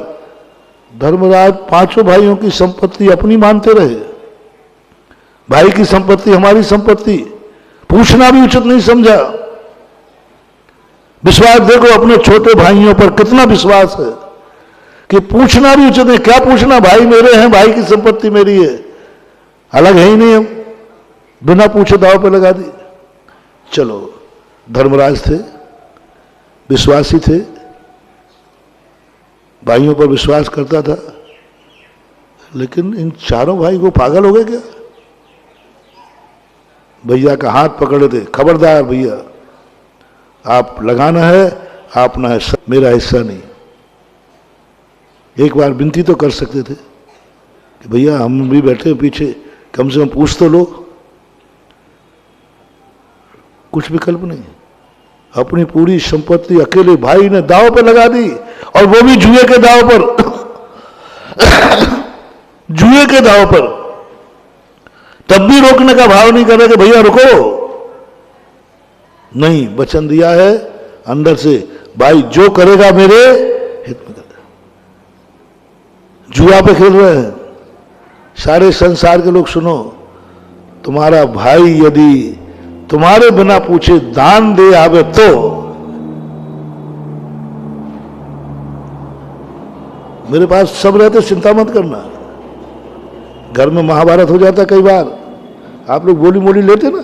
धर्मराज पांचों भाइयों की संपत्ति अपनी मानते रहे। भाई की संपत्ति हमारी संपत्ति, पूछना भी उचित नहीं समझा। विश्वास देखो अपने छोटे भाइयों पर कितना विश्वास है कि पूछना भी उचित नहीं। क्या पूछना, भाई मेरे हैं, भाई की संपत्ति मेरी है, अलग है ही नहीं। हम बिना पूछे दांव पे लगा दी। चलो, धर्मराज थे, विश्वासी थे, भाइयों पर विश्वास करता था, लेकिन इन चारों भाई को पागल हो गए क्या? भैया का हाथ पकड़े थे, खबरदार भैया, आप लगाना है अपना हिस्सा, मेरा हिस्सा नहीं। एक बार विनती तो कर सकते थे कि भैया हम भी बैठे पीछे, कम से कम पूछ तो लो। कुछ विकल्प नहीं। अपनी पूरी संपत्ति अकेले भाई ने दांव पर लगा दी, और वो भी जुए के दांव पर जुए के दांव पर। तब भी रोकने का भाव नहीं कर रहे कि भैया रुको, नहीं, वचन दिया है अंदर से, भाई जो करेगा मेरे हित में करेगा। जुआ पे खेल रहे हैं सारे संसार के लोग। सुनो, तुम्हारा भाई यदि तुम्हारे बिना पूछे दान दे आवे तो मेरे पास सब रहते, चिंता मत करना। घर में महाभारत हो जाता कई बार, आप लोग बोली मोली लेते ना,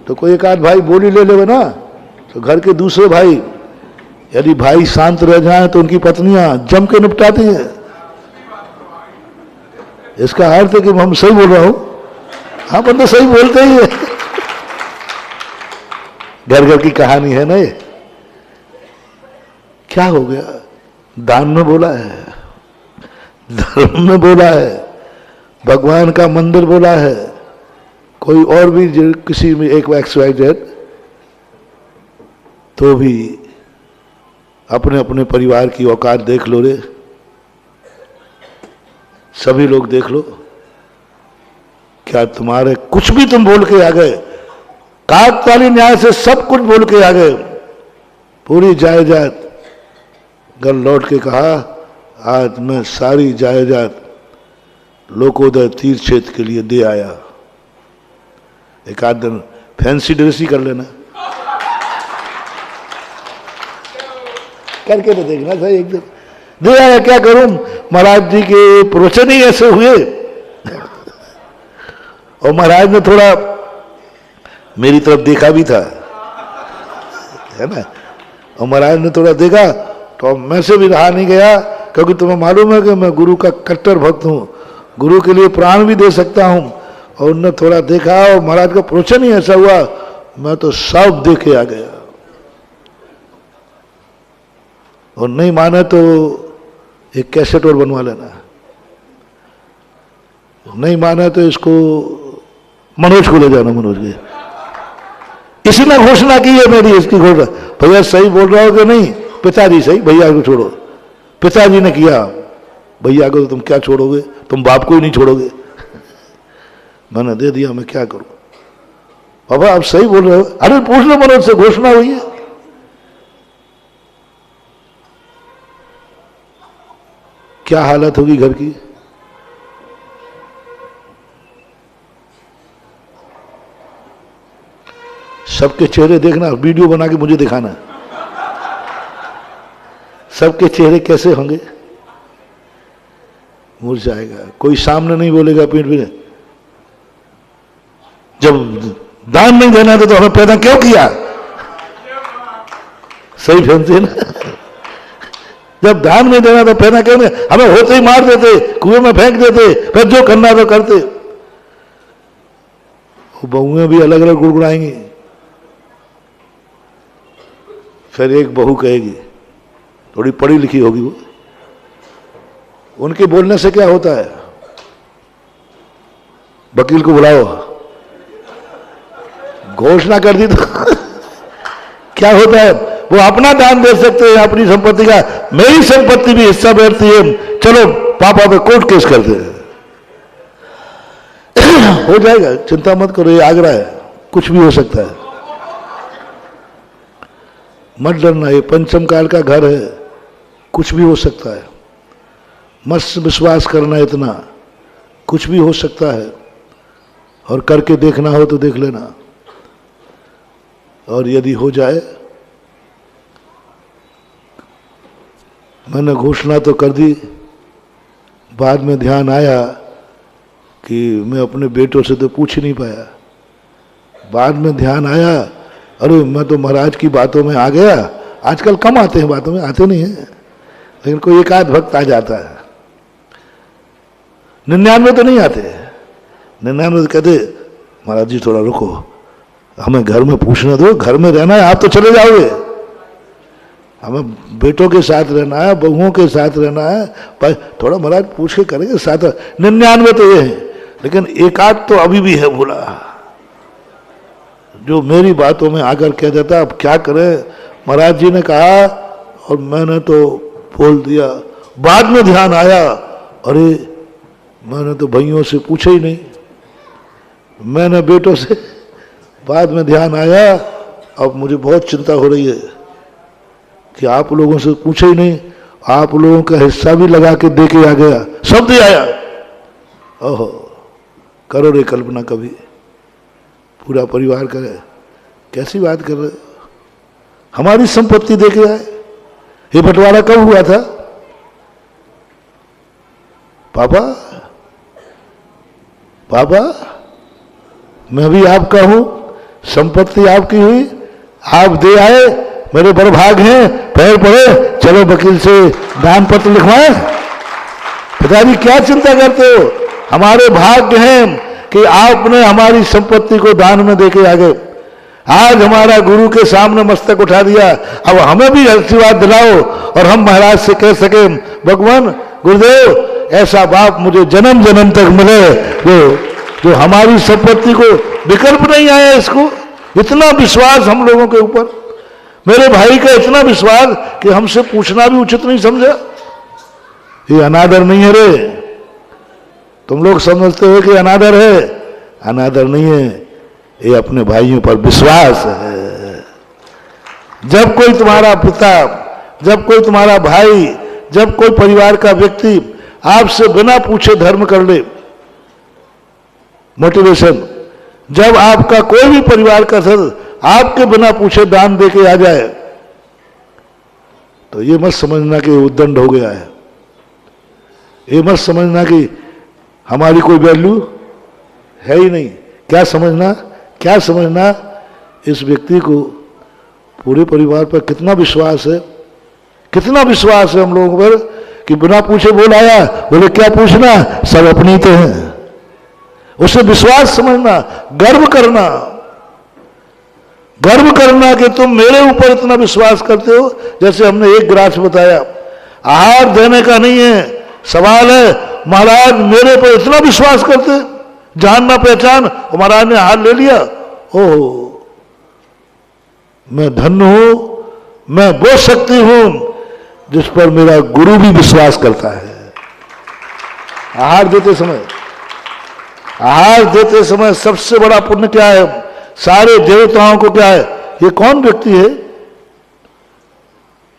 तो कोई एक आध भाई बोली ले लेवे ना, तो घर के दूसरे भाई, यदि भाई शांत रह जाए तो उनकी पत्नियां जम के निपटाती हैं। इसका अर्थ है कि हम सही बोल रहा हूं? हाँ, पर तो सही बोलते ही है। घर घर की कहानी है ना ये। क्या हो गया? दान में बोला है, धर्म में बोला है, भगवान का मंदिर बोला है, कोई और भी किसी में एक XYZ, तो भी अपने अपने परिवार की औकात देख लो रे। सभी लोग देख लो, क्या तुम्हारे कुछ भी तुम बोल के आ गए? काकताली न्याय से सब कुछ बोल के आ गए, पूरी जायदाद। घर लौट के कहा, आज मैं सारी जायदाद लोकोदय तीर्थ क्षेत्र के लिए दे आया। एक आध दिन फैंसी ड्रेस ही कर लेना, करके तो देखना था एक दिन। दे आया, क्या करूं, महाराज जी के प्रवचन ही ऐसे हुए। और महाराज ने थोड़ा मेरी तरफ देखा भी था, है ना, और महाराज ने थोड़ा देखा तो मैं से भी रहा नहीं गया, क्योंकि तुम्हें मालूम है कि मैं गुरु का कट्टर भक्त हूं, गुरु के लिए प्राण भी दे सकता हूं। और उनने थोड़ा देखा और महाराज का प्रवचन ही ऐसा हुआ, मैं तो सब देखे आ गया। और नहीं माने तो एक कैसेट और बनवा लेना, नहीं माने तो इसको मनोज को ले जाना, मनोज के। इसी ने घोषणा की है मेरी, इसकी घोषणा। भैया सही बोल रहा हो कि नहीं? पिताजी सही, भैया को छोड़ो। पिताजी ने किया, भैया को तो तुम क्या छोड़ोगे, तुम बाप को ही नहीं छोड़ोगे। मैंने दे दिया, मैं क्या करूं? बाबा आप सही बोल रहे हो। अरे पूछ लो मनोज से, घोषणा हुई है। क्या हालत होगी घर की? सबके चेहरे देखना, वीडियो बना के मुझे दिखाना, सबके चेहरे कैसे होंगे। मुरझाएगा, कोई सामने नहीं बोलेगा पीठ पे, जब दान नहीं देना था तो हमें पैदा क्यों किया? सही फैसले ना। जब दान नहीं देना तो पैदा क्यों नहीं? हमें होते ही मार देते, कुएं में फेंक देते, फिर जो करना तो करते। बहुएं भी अलग अलग गुड़गुड़ाएंगी। फिर एक बहू कहेगी, थोड़ी पढ़ी लिखी होगी वो, उनके बोलने से क्या होता है? वकील को बुलाओ, घोषणा कर दी तो क्या होता है? वो अपना दान दे सकते हैं अपनी संपत्ति का, मेरी संपत्ति भी हिस्सा बैठती है, चलो पापा पे कोर्ट केस करते हैं। हो जाएगा, चिंता मत करो, ये आगरा है, कुछ भी हो सकता है, मत डरना। ये पंचम काल का घर है, कुछ भी हो सकता है। मत विश्वास करना इतना, कुछ भी हो सकता है। और करके देखना हो तो देख लेना। और यदि हो जाए, मैंने घोषणा तो कर दी, बाद में ध्यान आया कि मैं अपने बेटों से तो पूछ ही नहीं पाया। बाद में ध्यान आया, अरे मैं तो महाराज की बातों में आ गया। आजकल कम आते हैं बातों में, आते नहीं हैं, लेकिन कोई एक आध भक्त आ जाता है। 99 तो नहीं आते, 99 कहते महाराज जी थोड़ा रुको, हमें घर में पूछने दो, घर में रहना है, आप तो चले जाओगे, हमें बेटों के साथ रहना है, बहुओं के साथ रहना है, पर थोड़ा महाराज पूछ के करेंगे साथ। 99 तो ये है, लेकिन एक आध तो अभी भी है बोला, जो मेरी बातों में आकर कह देता अब क्या करें, महाराज जी ने कहा और मैंने तो बोल दिया, बाद में ध्यान आया अरे मैंने तो भाइयों से पूछा ही नहीं, मैंने बेटों से, बाद में ध्यान आया अब मुझे बहुत चिंता हो रही है कि आप लोगों से पूछा ही नहीं, आप लोगों का हिस्सा भी लगा के दे के आ गया, सब दे आया। ओहो, करो रे कल्पना कभी, पूरा परिवार करे, कैसी बात कर रहे, हमारी संपत्ति दे के आए। ये बंटवारा कब हुआ था पापा? पापा मैं भी आपका हूं, संपत्ति आपकी हुई, आप दे आए, मेरे बरभाग हैं, पैर पड़े, चलो वकील से दान पत्र लिखवाएं। पिताजी क्या चिंता करते हो, हमारे भाग्य हैं कि आपने हमारी संपत्ति को दान में देके आ गए। आज हमारा गुरु के सामने मस्तक उठा दिया, अब हमें भी आशीर्वाद दिलाओ और हम महाराज से कह सके भगवान गुरुदेव ऐसा बाप मुझे जन्म जन्म तक मिले जो हमारी संपत्ति को विकल्प नहीं आया। इसको इतना विश्वास हम लोगों के ऊपर, मेरे भाई का इतना विश्वास कि हमसे पूछना भी उचित नहीं समझा। ये अनादर नहीं है रे, तुम लोग समझते हो कि अनादर है, अनादर नहीं है, ये अपने भाइयों पर विश्वास है। जब कोई तुम्हारा पिता, जब कोई तुम्हारा भाई, जब कोई परिवार का व्यक्ति आपसे बिना पूछे धर्म कर ले, मोटिवेशन, जब आपका कोई भी परिवार का सदस्य आपके बिना पूछे दान दे के आ जाए, तो ये मत समझना कि उद्दंड हो गया है, ये मत समझना कि हमारी कोई वैल्यू है ही नहीं। क्या समझना, क्या समझना, इस व्यक्ति को पूरे परिवार पर कितना विश्वास है, कितना विश्वास है हम लोगों पर कि बिना पूछे बोल आया, बोले क्या पूछना, सब अपनी तो हैं। उसे विश्वास समझना, गर्व करना, गर्व करना कि तुम मेरे ऊपर इतना विश्वास करते हो। जैसे हमने एक ग्रास बताया, आहार देने का नहीं है सवाल है, महाराज मेरे पर इतना विश्वास करते, जान ना पहचान, महाराज ने हाथ ले लिया, ओह मैं धन्य हूं, मैं वो शक्ति हूं जिस पर मेरा गुरु भी विश्वास करता है। आहार देते समय, आहार देते समय सबसे बड़ा पुण्य क्या है, सारे देवताओं को क्या है, ये कौन व्यक्ति है,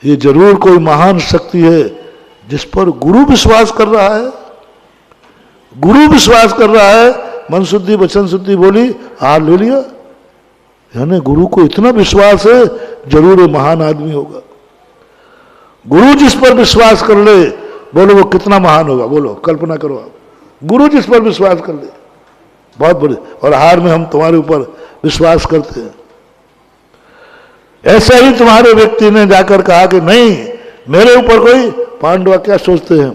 ये जरूर कोई महान शक्ति है जिस पर गुरु विश्वास कर रहा है, गुरु विश्वास कर रहा है। मन शुद्धि वचन शुद्धि बोली, आहार ले लिया, यानी गुरु को इतना विश्वास है, जरूर ये महान आदमी होगा। गुरु जिस पर विश्वास कर ले, बोलो वो कितना महान होगा, बोलो कल्पना करो आप, गुरु जिस पर विश्वास कर ले, बहुत बड़े। और हार में हम तुम्हारे ऊपर विश्वास करते हैं। ऐसा ही तुम्हारे व्यक्ति ने जाकर कहा कि नहीं मेरे ऊपर कोई, पांडव क्या सोचते हैं,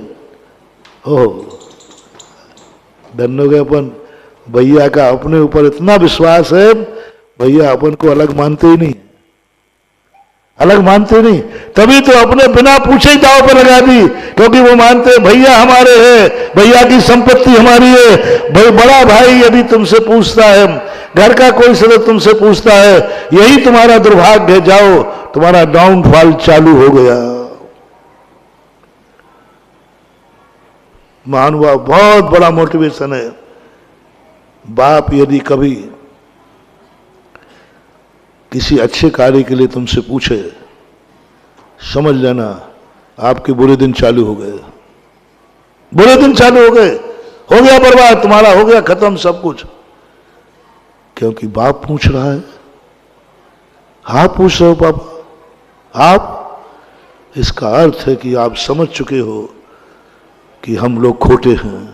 ओह धन्य हो गए अपन, भैया का अपने ऊपर इतना विश्वास है, भैया अपन को अलग मानते ही नहीं, अलग मानते नहीं, तभी तो अपने बिना पूछे ही दाव पर लगा दी, क्योंकि वो मानते भैया हमारे हैं, भैया की संपत्ति हमारी है। भाई बड़ा भाई यदि तुमसे पूछता है, घर का कोई सदस्य तुमसे पूछता है, यही तुम्हारा दुर्भाग्य है, जाओ तुम्हारा डाउनफॉल चालू हो गया। महानुभाव बहुत बड़ा मोटिवेशन है। बाप यदि कभी किसी अच्छे कार्य के लिए तुमसे पूछे, समझ लेना आपके बुरे दिन चालू हो गए, बुरे दिन चालू हो गए, हो गया बर्बाद, तुम्हारा हो गया खत्म सब कुछ। क्योंकि बाप पूछ रहा है, आप पूछ रहे हो पापा, आप, इसका अर्थ है कि आप समझ चुके हो कि हम लोग खोटे हैं,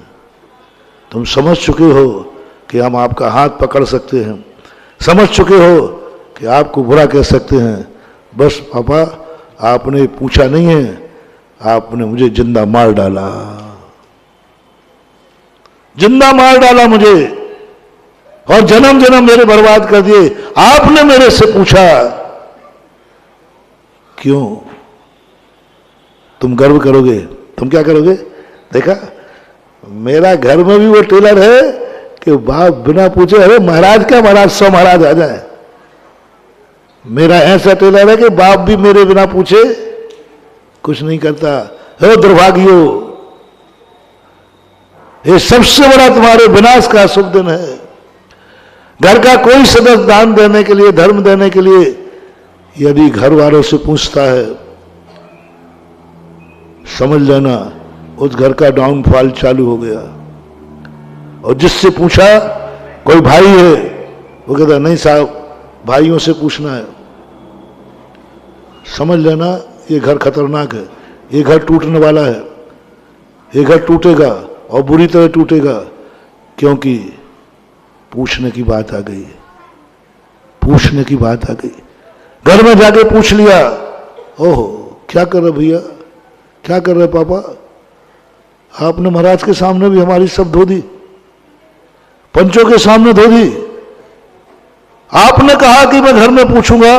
तुम समझ चुके हो कि हम आपका हाथ पकड़ सकते हैं, समझ चुके हो कि आपको बुरा कह सकते हैं। बस पापा आपने पूछा नहीं है, आपने मुझे जिंदा मार डाला। जिंदा मार डाला मुझे और जन्म जन्म मेरे बर्बाद कर दिए। आपने मेरे से पूछा क्यों? तुम गर्व करोगे, तुम क्या करोगे? देखा, मेरा घर में भी वो टेलर है कि बाप बिना पूछे, अरे महाराज क्या महाराज, 100 महाराज आ जाए। मेरा ऐसा टेलर है कि बाप भी मेरे बिना पूछे कुछ नहीं करता। हे दुर्भाग्यो, ये सबसे बड़ा तुम्हारे विनाश का शुभ दिन है। घर का कोई सदस्य दान देने के लिए, धर्म देने के लिए यदि घर वालों से पूछता है, समझ लेना उस घर का डाउनफॉल चालू हो गया। और जिससे पूछा, कोई भाई है, वो कहता नहीं साहब भाइयों से पूछना है, समझ लेना ये घर खतरनाक है, ये घर टूटने वाला है, ये घर टूटेगा और बुरी तरह टूटेगा, क्योंकि पूछने की बात आ गई। पूछने की बात आ गई। घर में जाके पूछ लिया, ओहो क्या कर रहे भैया, क्या कर रहे पापा? आपने महाराज के सामने भी हमारी सब धो दी, पंचों के सामने धो दी। आपने कहा कि मैं घर में पूछूंगा,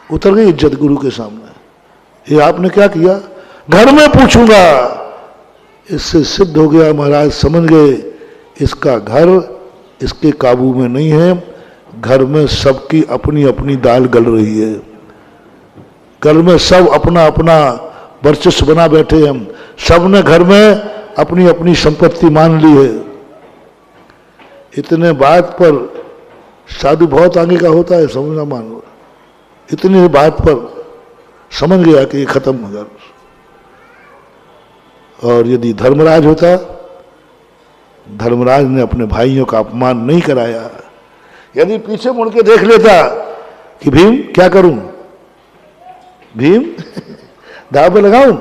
उतर गई इज्जत गुरु के सामने। ये आपने क्या किया? घर में पूछूंगा। इससे सिद्ध हो गया महाराज समझ गए इसका घर इसके काबू में नहीं है। घर में सबकी अपनी अपनी दाल गल रही है। घर में सब अपना अपना वर्चस्व बना बैठे हैं। सबने घर में अपनी अपनी संपत्ति मान ली है। इतने बात पर साधु बहुत आगे का होता है, समझना मानो। इतनी बात पर समझ गया कि ये खत्म हो गया। और यदि धर्मराज होता, धर्मराज ने अपने भाइयों का अपमान नहीं कराया। यदि पीछे मुड़ के देख लेता कि भीम क्या करूं, भीम दाव पे लगाऊं,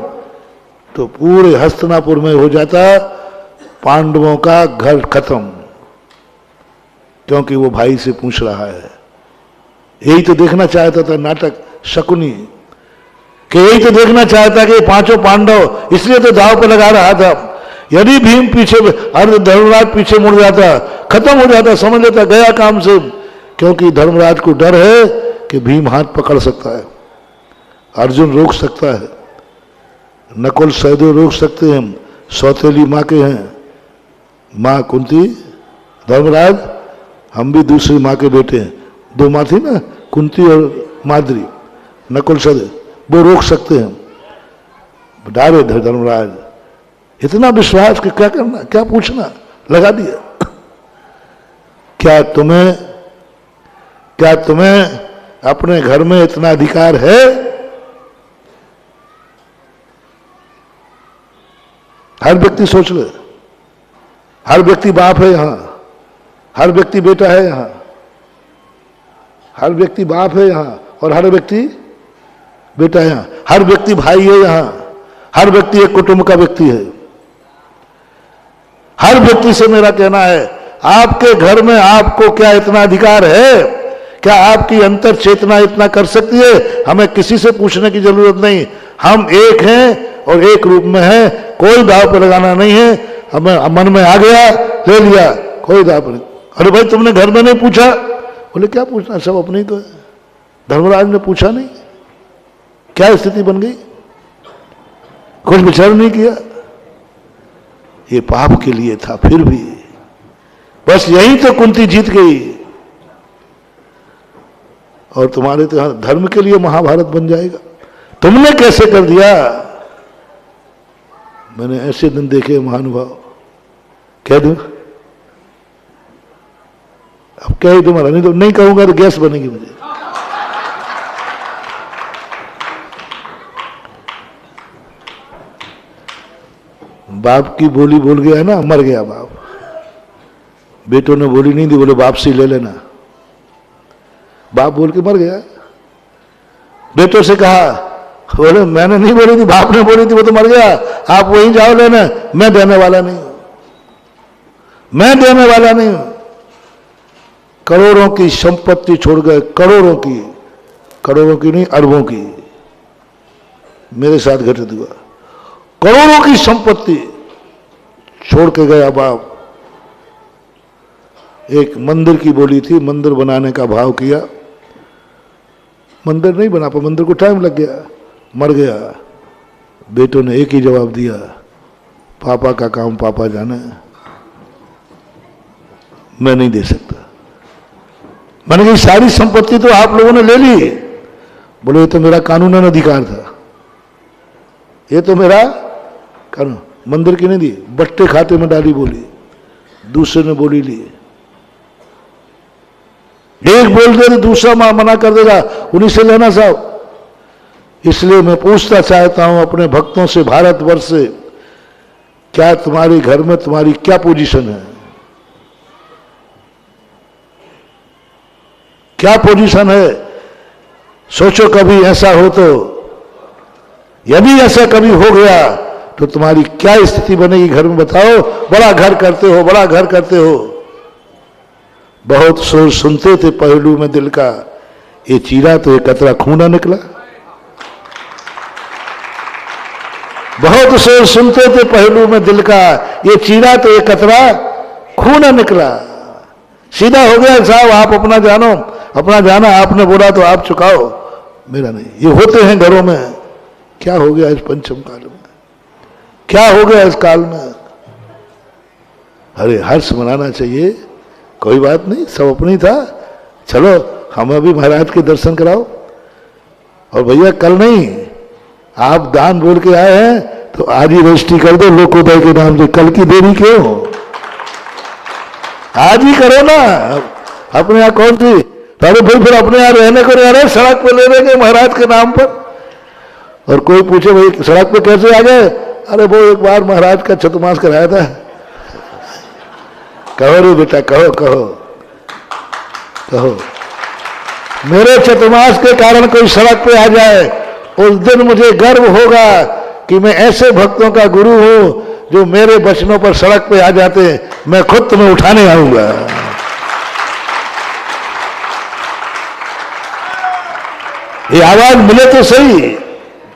तो पूरे हस्तिनापुर में हो जाता पांडवों का घर खत्म, क्योंकि वो भाई से पूछ रहा है। यही तो देखना चाहता था नाटक शकुनी, कि यही तो देखना चाहता कि पांचों पांडव, इसलिए तो दाव पे लगा रहा था। यदि भीम पीछे, अरे धर्मराज पीछे मुड़ जाता, खत्म हो जाता, समझ लेता गया काम से। क्योंकि धर्मराज को डर है कि भीम हाथ पकड़ सकता है, अर्जुन रोक सकता है, नकुल सहदेव रोक सकते हैं, सौतेली माँ के हैं, माँ कुंती, धर्मराज हम भी दूसरी माँ के बेटे हैं। 2 माँ थी ना, कुंती और माद्री, नकुल सहदेव, वो रोक सकते हैं। डारे धर्मराज, इतना विश्वास कि क्या करना, क्या पूछना, लगा दिया। क्या तुम्हें अपने घर में इतना अधिकार है? हर व्यक्ति सोच ले, हर व्यक्ति बाप है यहां, हर व्यक्ति बेटा है यहां, हर व्यक्ति बाप है यहां और हर व्यक्ति बेटा है यहां, हर व्यक्ति भाई है यहां, हर व्यक्ति एक कुटुंब का व्यक्ति है। हर व्यक्ति से मेरा कहना है, आपके घर में आपको क्या इतना अधिकार है? क्या आपकी अंतर चेतना इतना कर सकती है? हमें किसी से पूछने की जरूरत नहीं। हम एक हैं और एक रूप में हैं, कोई दाव पे लगाना नहीं है। हमें मन में आ गया, ले लिया, कोई दाव पे नहीं। अरे भाई तुमने घर में नहीं पूछा? बोले क्या पूछना, सब अपने ही तो है। धर्मराज ने पूछा नहीं, क्या स्थिति बन गई? कुछ विचार नहीं किया। ये पाप के लिए था, फिर भी बस यही तो कुंती जीत गई। और तुम्हारे तो यहां धर्म के लिए महाभारत बन जाएगा। तुमने कैसे कर दिया? मैंने ऐसे दिन देखे महानुभाव। कह दूं? अब कह ही तुम्हारा, नहीं तो नहीं कहूंगा तो गैस बनेगी मुझे। बाप की बोली बोल गया ना, मर गया बाप। बेटों ने बोली नहीं दी, बोले बाप से ले लेना। बाप बोल के मर गया। बेटों से कहा, बोले मैंने नहीं बोली थी, बाप ने बोली थी, वो तो मर गया, आप वहीं जाओ लेना, मैं देने वाला नहीं हूं, मैं देने वाला नहीं हूं। करोड़ों की संपत्ति छोड़ गए, करोड़ों की नहीं, अरबों की। मेरे साथ घटित हुआ। करोड़ों की संपत्ति छोड़ के गया बाप। एक मंदिर की बोली थी, मंदिर बनाने का भाव किया, मंदिर नहीं बना पाया, मंदिर को टाइम लग गया, मर गया। बेटों ने एक ही जवाब दिया, पापा का काम पापा जाने, मैं नहीं दे सकता। मैंने कही सारी संपत्ति तो आप लोगों ने ले ली। बोले ये तो मेरा कानूनन अधिकार था, ये तो मेरा कानून। मंदिर की नहीं दी, बट्टे खाते में डाली बोली, दूसरे ने बोली ली। एक बोल दे तो दूसरा मना कर देगा, उन्हीं से लेना साहब। इसलिए मैं पूछना चाहता हूं अपने भक्तों से, भारतवर्ष से, क्या तुम्हारे घर में तुम्हारी क्या पोजीशन है? क्या पोजीशन है? सोचो कभी ऐसा हो तो, यदि ऐसा कभी हो गया तो तुम्हारी क्या स्थिति बनेगी घर में, बताओ। बड़ा घर करते हो, बड़ा घर करते हो, बहुत शोर सुनते थे पहलू में दिल का, ये चीरा तो एक कतरा खून ना निकला। बहुत शोर सुनते थे पहलू में दिल का, ये चीरा तो एक कतरा खून ना निकला। सीधा हो गया साहब, आप अपना जानो, अपना जाना, आपने बोला तो आप चुकाओ, मेरा नहीं। ये होते हैं घरों में। क्या हो गया इस पंचम काल में, क्या हो गया इस काल में? अरे हर्ष मनाना चाहिए, कोई बात नहीं, सब अपने ही था। चलो हमें भी महाराज के दर्शन कराओ। और भैया कल नहीं, आप दान बोल के आए हैं तो आज ही रजिस्ट्री कर दो लोकोदय के नाम से। कल की देरी क्यों, आज ही करो ना। अपने यहाँ कौन सी, अरे भाई फिर अपने यहाँ रहने को नहीं आ रहे, सड़क पे ले लेंगे महाराज के नाम पर। और कोई पूछे भाई सड़क पे कैसे आ गए, अरे वो एक बार महाराज का चतुर्मास कराया था। कहो रे बेटा, कहो कहो कहो, मेरे चतुर्मास के कारण कोई सड़क पे आ जाए, उस दिन मुझे गर्व होगा कि मैं ऐसे भक्तों का गुरु हूं जो मेरे वचनों पर सड़क पे आ जाते हैं, मैं खुद तुम्हें उठाने आऊंगा। ये आवाज मिले तो सही।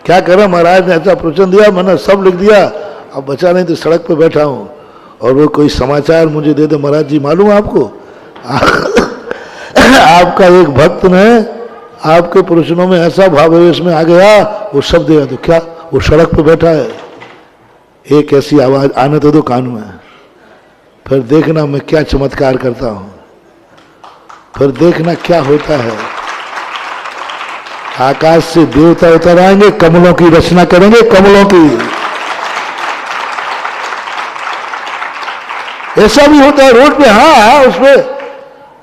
क्या करें, महाराज ने ऐसा प्रवचन दिया, मैंने सब लिख दिया, अब बचा नहीं तो सड़क पे बैठा हूं। और वो कोई समाचार मुझे दे दे, महाराज जी मालूम आपको आपका एक भक्त ने आपके प्रवचनों में ऐसा भावावेश में आ गया, वो सब देगा। तो क्या, वो सड़क पे बैठा है, एक ऐसी आवाज आने तो दो कान में, फिर देखना मैं क्या चमत्कार करता हूं, फिर देखना क्या होता है। आकाश से देवता उतर आएंगे, कमलों की रचना करेंगे, कमलों की। ऐसा भी होता है रोड पे, हाँ उसमें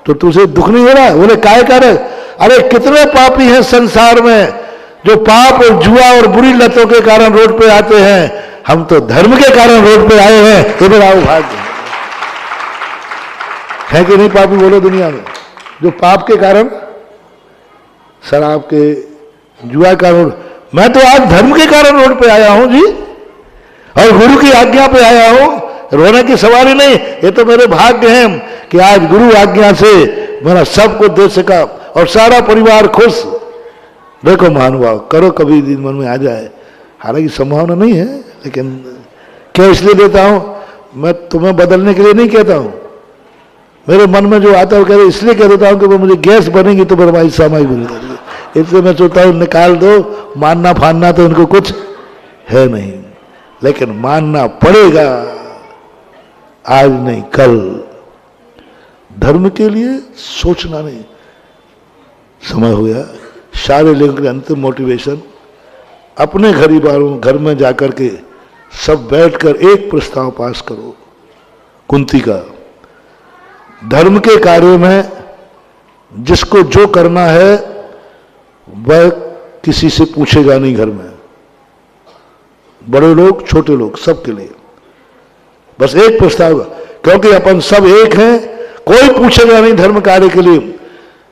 तो तुझे दुख नहीं हो रहा? बोले काय करे, अरे कितने पापी हैं संसार में जो पाप और जुआ और बुरी लतों के कारण रोड पे आते हैं, हम तो धर्म के कारण रोड पे आए हैं, इधर आओ भाग्य है कि नहीं? पापी बोलो दुनिया में जो पाप के कारण, शराब के, जुआ का रोड, मैं तो आज धर्म के कारण रोड पे आया हूं जी, और गुरु की आज्ञा पे आया हूं। रोने की सवारी नहीं, ये तो मेरे भाग्य हैं कि आज गुरु आज्ञा से मेरा सब कुछ दे सका और सारा परिवार खुश। देखो महानुभाव, करो कभी दिन मन में आ जाए, हालांकि संभावना नहीं है, लेकिन क्या इसलिए देता हूं, मैं तुम्हें बदलने के लिए नहीं कहता हूं, मेरे मन में जो आता है वो इसलिए कह देता हूं कि वो मुझे गैस बनेगी तो बर्बादी सामयिक बनेगी। इसलिए मैं सोचता हूं निकाल दो, मानना फानना तो उनको कुछ है नहीं, लेकिन मानना पड़ेगा, आज नहीं कल। धर्म के लिए सोचना नहीं। समय हो गया। सारे लोगों के अंतिम मोटिवेशन, अपने घर में जाकर के सब बैठकर एक प्रस्ताव पास करो कुंती का, धर्म के कार्य में जिसको जो करना है वह किसी से पूछेगा नहीं। घर में बड़े लोग छोटे लोग सबके लिए बस एक प्रस्ताव, क्योंकि अपन सब एक हैं, कोई पूछेगा नहीं धर्म कार्य के लिए।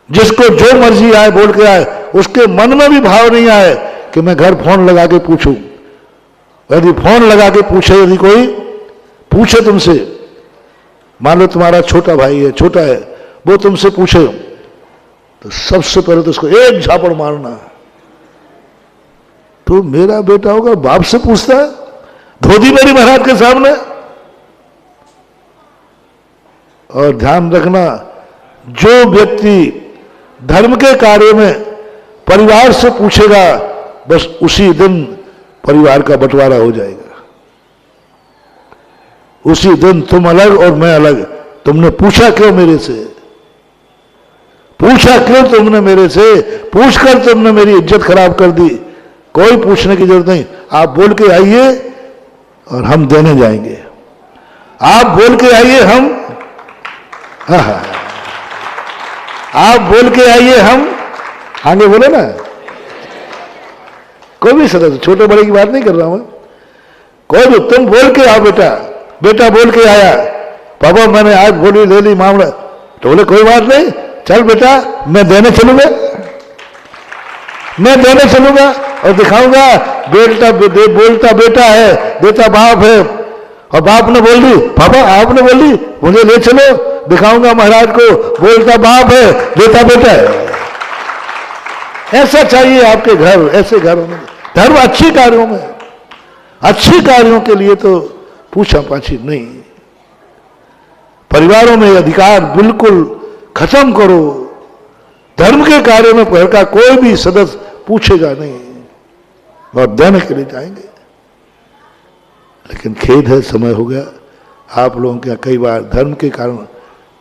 जिसको जो मर्जी आए बोल के आए, उसके मन में भी भाव नहीं आए कि मैं घर फोन लगा के पूछूं। यदि फोन लगा के पूछे, यदि कोई पूछे तुमसे, मान लो तुम्हारा छोटा भाई है, छोटा है, वो तुमसे पूछे, तो सबसे पहले तो उसको एक झापड़ मारना। तो मेरा बेटा होगा बाप से पूछता है धोती मेरी महाराज के सामने, और ध्यान रखना, जो व्यक्ति धर्म के कार्य में परिवार से पूछेगा, बस उसी दिन परिवार का बंटवारा हो जाएगा। उसी दिन तुम अलग और मैं अलग। तुमने पूछा क्यों मेरे से? पूछा क्यों तुमने मेरे से? पूछकर तुमने मेरी इज्जत खराब कर दी। कोई पूछने की जरूरत नहीं, आप बोल के आइए और हम देने जाएंगे। आप बोल के आइए, हम हाँ, आप बोल के आइए, हम आगे बोले ना। कोई भी सदस्य, छोटे बड़े की बात नहीं कर रहा हूं, कोई भी, तुम बोल के आओ बेटा। बेटा बोल के आया, पापा मैंने आज बोली ले ली मामला, तो बोले कोई बात नहीं, चल बेटा मैं देने चलूंगा, मैं देने चलूंगा और दिखाऊंगा बेटा बोलता बेटा है, देता बाप है। और बाप ने बोल दी, पापा आपने बोल दी, मुझे ले चलो, दिखाऊंगा महाराज को, बोलता बाप है, देता बेटा है। ऐसा चाहिए आपके घर, ऐसे घरों में धर्म, अच्छी कार्यों में, अच्छी कार्यों के लिए तो पूछा पाछी नहीं। परिवारों में अधिकार बिल्कुल खत्म करो। धर्म के कार्य में घर का कोई भी सदस्य पूछेगा नहीं और देने के लिए जाएंगे। लेकिन खेद है, समय हो गया, आप लोगों के कई बार धर्म के कारण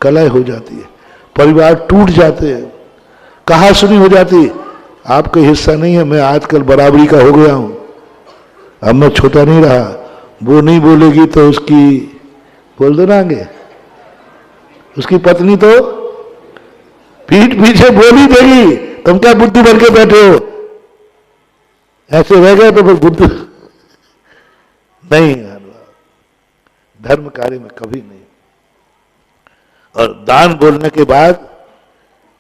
कलह हो जाती है, परिवार टूट जाते हैं, कहा सुनी हो जाती। आपका हिस्सा नहीं है, मैं आजकल बराबरी का हो गया हूं, अब मैं छोटा नहीं रहा। वो नहीं बोलेगी तो उसकी, बोल दो ना आगे, उसकी पत्नी तो पीठ पीछे बोल ही देगी। तुम क्या बुद्धि बन के बैठे हो? ऐसे रह गए तो फिर बुद्धि नहीं। धर्म कार्य में कभी नहीं। और दान बोलने के बाद,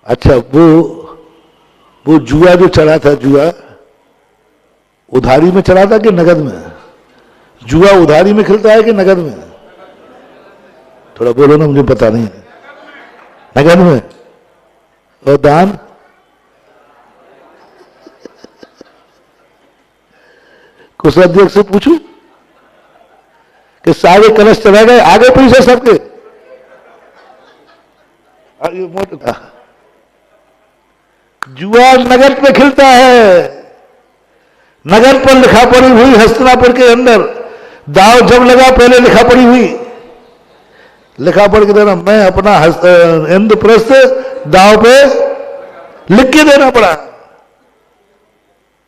अच्छा वो जुआ जो चला था, जुआ उधारी में चला था कि नगद में? जुआ उधारी में खिलता है कि नगद में? थोड़ा बोलो ना, मुझे पता नहीं है। नगद में। और दान? कोषाध्यक्ष से पूछू कि सारे कलश चले गए, आगे पीछे सबके? जुआ नगद पे खिलता है, नगद पर लिखा पड़ी हुई हस्तिनापुर के अंदर दाव जब लगा, पहले लिखा पड़ी हुई, लिखा पढ़ के देना, मैं अपना इंद्रप्रस्थ दाव पे लिख के देना पड़ा।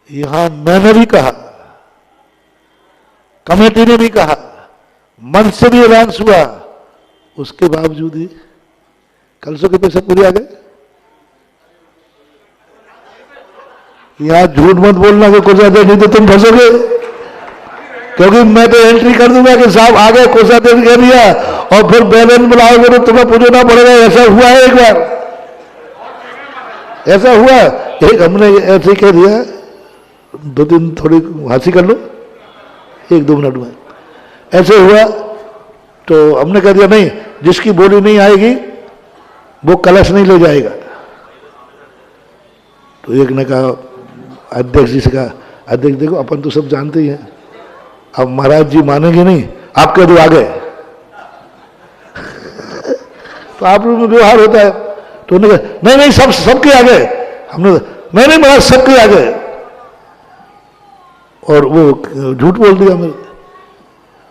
यहां मैंने भी कहा, कमेटी ने भी कहा, मन से भी अनाउंस हुआ, उसके बावजूद ही कलशों के पैसे पूरे आ गए। यहां झूठ मत बोलना कि कोषाध्यक्ष नहीं तो तुम फंसोगे, क्योंकि मैं तो एंट्री कर दूंगा कि साहब आ गए, कोषाध्यक्ष कह दिया, और फिर बैलेंस मिलाओगे तो तुम्हें पूछना पड़ेगा। ऐसा हुआ है एक बार, ऐसा हुआ, एक हमने ऐसे कह दिया, 2-3 थोड़ी हंसी कर लो 1-2 मिनट में, ऐसे हुआ तो हमने कह दिया नहीं, जिसकी बोली नहीं आएगी वो कलश नहीं ले जाएगा। तो एक ने कहा, अध्यक्ष जी से कहा, अध्यक्ष देखो अपन तो सब जानते ही हैं, अब महाराज जी मानेंगे नहीं, आप कह दो आ गए। तो आप लोगों में व्यवहार होता है। तो उन्होंने कहा नहीं नहीं, सबके आ गए। हमने नहीं महाराज सबके आ गए, और वो झूठ बोल दिया मेरे।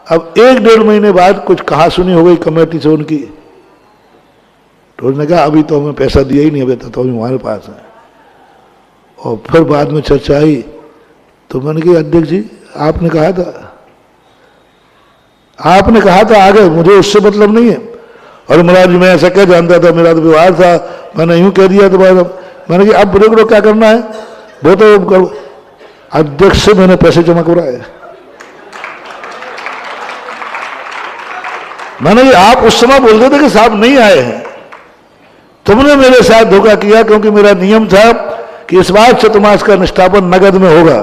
अब 1-1.5 महीने बाद कुछ कहा सुनी हो गई कमेटी से उनकी, तो उन्होंने कहा अभी तो हमें पैसा दिया ही नहीं, अभी तो अभी हमारे पास है। और फिर बाद में चर्चा आई, तो मैंने कहा अध्यक्ष जी आपने कहा था आ गए, मुझे उससे मतलब नहीं है। और महाराज जी मैं ऐसा क्या जानता था, मेरा तो व्यवहार था, मैंने यूं कह दिया। तो मैंने कहा अब बुरे क्या करना है, वो तो अध्यक्ष से मैंने पैसे जमा कराए। मैंने कहा आप उस समय बोलते थे कि साहब नहीं आए हैं, तुमने मेरे साथ धोखा किया, क्योंकि मेरा नियम था कि इस बार चतुर्मास का निष्ठापन नगद में होगा,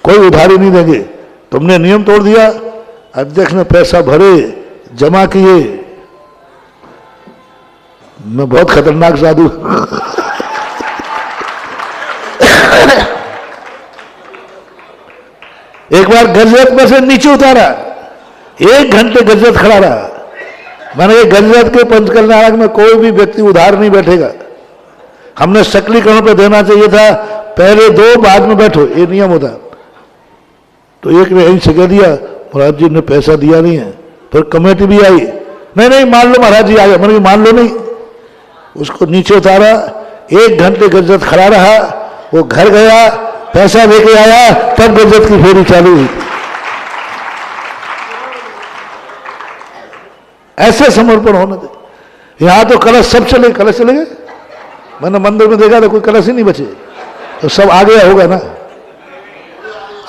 कोई उधारी नहीं देंगे। तुमने नियम तोड़ दिया, अध्यक्ष ने पैसा भरे, जमा किए। मैं बहुत खतरनाक साधु। एक बार गजरत में से नीचे उतारा, 1 घंटे गजरत खड़ा रहा, मैंने गजरत के पंचकल्याणक में कोई भी व्यक्ति उधार नहीं बैठेगा। हमने सकलीकरण पे देना चाहिए था, पहले दो बाद में बैठो, ये नियम होता। तो एक ने यहीं से कह दिया महाराज जी ने पैसा दिया नहीं है, फिर कमेटी भी आई, नहीं मान लो महाराज जी आ गए। मैंने मान लो नहीं, उसको नीचे उतारा, 1 घंटे गजरत खड़ा रहा, वो घर गया, पैसा लेके आया, तब गजरत की फेरी चालू हुई। ऐसे समर्पण होने दे। यहां तो कलश सब चले, कलश चले गए। मैंने मंदिर में देखा तो कोई कलश ही नहीं बचे, तो सब आ गया होगा ना।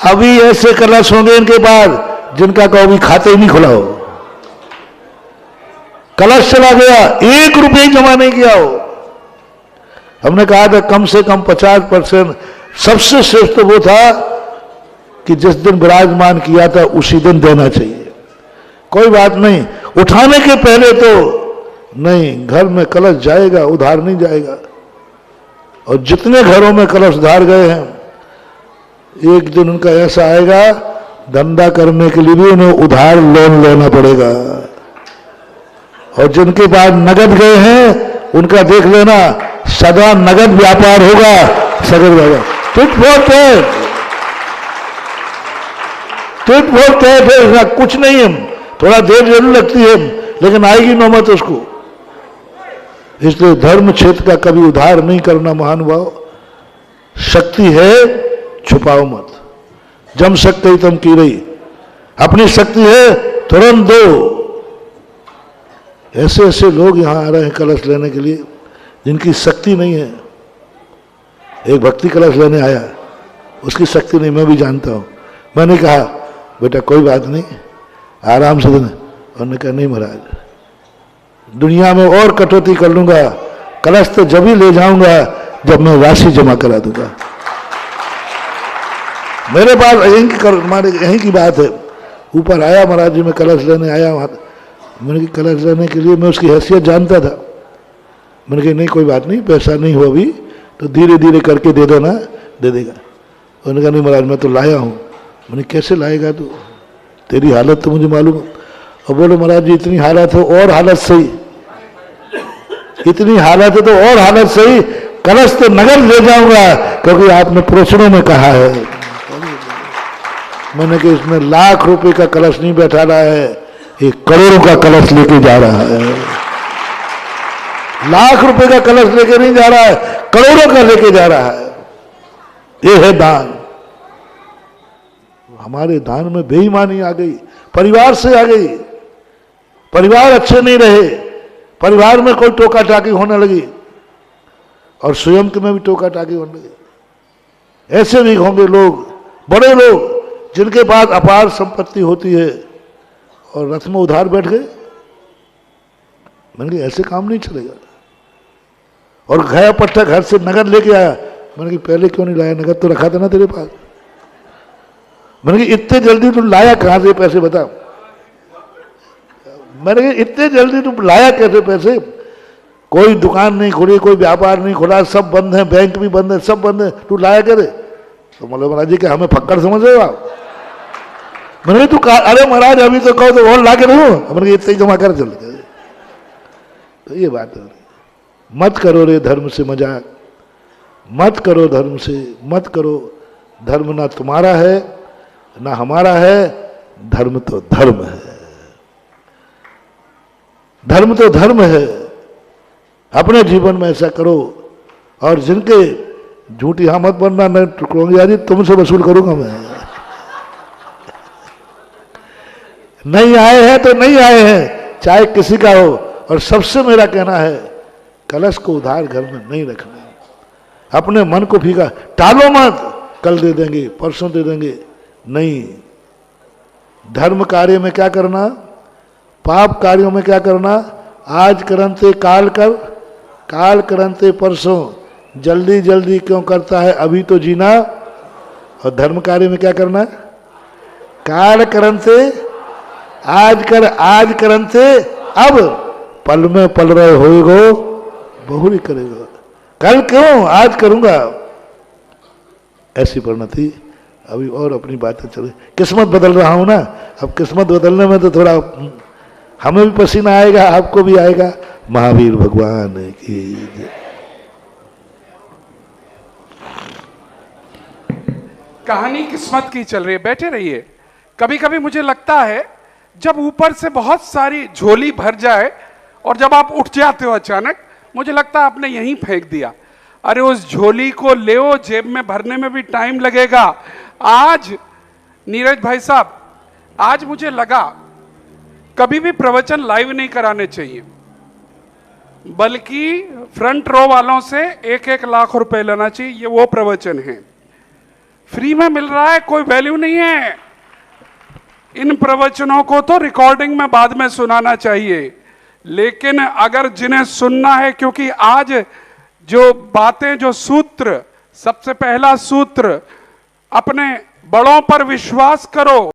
अभी ऐसे कलश होंगे इनके बाद जिनका कहो भी खाते ही नहीं खुला हो, कलश चला गया, 1 रुपये जमा नहीं किया हो। हमने कहा था कम से कम 50% सबसे श्रेष्ठ तो वो था कि जिस दिन विराजमान किया था उसी दिन देना चाहिए। कोई बात नहीं, उठाने के पहले तो नहीं, घर में कलश जाएगा, उधार नहीं जाएगा। और जितने घरों में कलश उधार गए हैं, एक दिन उनका ऐसा आएगा, धंधा करने के लिए भी उन्हें उधार लोन लेना पड़ेगा। और जिनके पास नगद गए हैं उनका देख लेना, सदा नगद व्यापार होगा, सगद व्यापार। टिट फॉर टैट, कुछ नहीं है, थोड़ा देर जरूर लगती है लेकिन आएगी नौबत उसको। इसलिए धर्म क्षेत्र का कभी उधार नहीं करना महानुभाव। शक्ति है, छुपाओ मत। जम शक्ति तम की रही, अपनी शक्ति है तुरंत दो। ऐसे ऐसे लोग यहां आ रहे हैं कलश लेने के लिए जिनकी शक्ति नहीं है। एक भक्ति कलश लेने आया, उसकी शक्ति नहीं, मैं भी जानता हूं। मैंने कहा बेटा कोई बात नहीं, आराम से देना। उन्होंने कहा नहीं महाराज, दुनिया में और कटौती कर लूंगा, कलश तो जब ही ले जाऊंगा जब मैं राशि जमा करा दूंगा। मेरे पास यहीं की बात है। ऊपर आया महाराज जी, मैं कलश लेने आया वहां। मैंने कहा कलश लेने के लिए मैं उसकी हैसियत जानता था। मैंने कहा नहीं कोई बात नहीं, पैसा नहीं हो अभी तो धीरे धीरे करके दे देना, दे देगा। उन्होंने कहा नहीं महाराज मैं तो लाया हूं। मैंने कैसे लाएगा तू, तेरी हालत तो मुझे मालूम है। और बोले महाराज जी इतनी हालत है और हालत सही, इतनी हालत है तो और हालत सही, कलश तो नगर ले जाऊंगा क्योंकि आपने प्रोचनों में कहा है। मैंने कहा इसमें लाख रुपए का कलश नहीं बैठा रहा है, एक करोड़ों का कलश लेके जा रहा है। लाख रुपए का कलश लेके नहीं जा रहा है, करोड़ों का लेके जा रहा है। ये है दान। हमारे दान में बेईमानी आ गई, परिवार से आ गई। परिवार अच्छे नहीं रहे, परिवार में कोई टोका टाकी होने लगी और स्वयं के में भी टोका टाकी होने लगी। ऐसे भी होंगे लोग, बड़े लोग जिनके पास अपार संपत्ति होती है और रथ में उधार बैठ गए। मैंने कहा ऐसे काम नहीं चलेगा। और गया पट्टा घर से नगद लेके आया। मैंने कहा पहले क्यों नहीं लाया, नगद तो रखा था ना तेरे पास। मैंने कहा इतने जल्दी तुम लाया कहां से पैसे बता। मैंने कहा इतने जल्दी तुम लाया कैसे पैसे, कोई दुकान नहीं खुली, कोई व्यापार नहीं खुला, सब बंद है, बैंक भी बंद है, सब बंद है, तू लाया कैसे। तो बोले महाराज जी क्या हमें फक्कड़ समझ रहे हो आप। मैंने तू अरे महाराज अभी तो कहो तो और ला के रहो। मैंने कहा इतने जमा कर चल। तो ये बात है, मत करो रे धर्म से मजाक, मत करो धर्म से, मत करो। धर्म ना तुम्हारा है ना हमारा है, धर्म तो धर्म है, धर्म तो धर्म है। अपने जीवन में ऐसा करो। और जिनके झूठी हाँ मत बनना, मैं टुकड़ोंगी तुमसे वसूल करूंगा मैं। नहीं आए हैं तो नहीं आए हैं, चाहे किसी का हो। और सबसे मेरा कहना है कलश को उधार घर में नहीं रखना। अपने मन को फीका टालो मत, कल दे देंगे, परसों दे देंगे, नहीं। धर्म कार्य में क्या करना, पाप कार्यों में क्या करना, आज करंते काल कर, काल करंते परसों, जल्दी जल्दी क्यों करता है, अभी तो जीना। और धर्म कार्य में क्या करना, काल करंते आज कर, आज करंते अब, पल में पल रहे होएगो बहुरी करेगा। कल क्यों, आज करूंगा। ऐसी परिणति। अभी और अपनी बातें चले, किस्मत बदल रहा हूं ना। अब किस्मत बदलने में तो थोड़ा हमें भी पसीना आएगा, आपको भी आएगा। महावीर भगवान की जय। कहानी किस्मत की चल रही है, बैठे रहिए। कभी कभी मुझे लगता है जब ऊपर से बहुत सारी झोली भर जाए और जब आप उठ जाते हो अचानक, मुझे लगता है आपने यहीं फेंक दिया। अरे उस झोली को ले, जेब में भरने में भी टाइम लगेगा। आज नीरज भाई साहब, आज मुझे लगा कभी भी प्रवचन लाइव नहीं कराने चाहिए, बल्कि फ्रंट रो वालों से 1-1 लाख रुपए लेना चाहिए। ये वो प्रवचन है, फ्री में मिल रहा है, कोई वैल्यू नहीं है। इन प्रवचनों को तो रिकॉर्डिंग में बाद में सुनाना चाहिए, लेकिन अगर जिन्हें सुनना है, क्योंकि आज जो बातें, जो सूत्र, सबसे पहला सूत्र, अपने बड़ों पर विश्वास करो।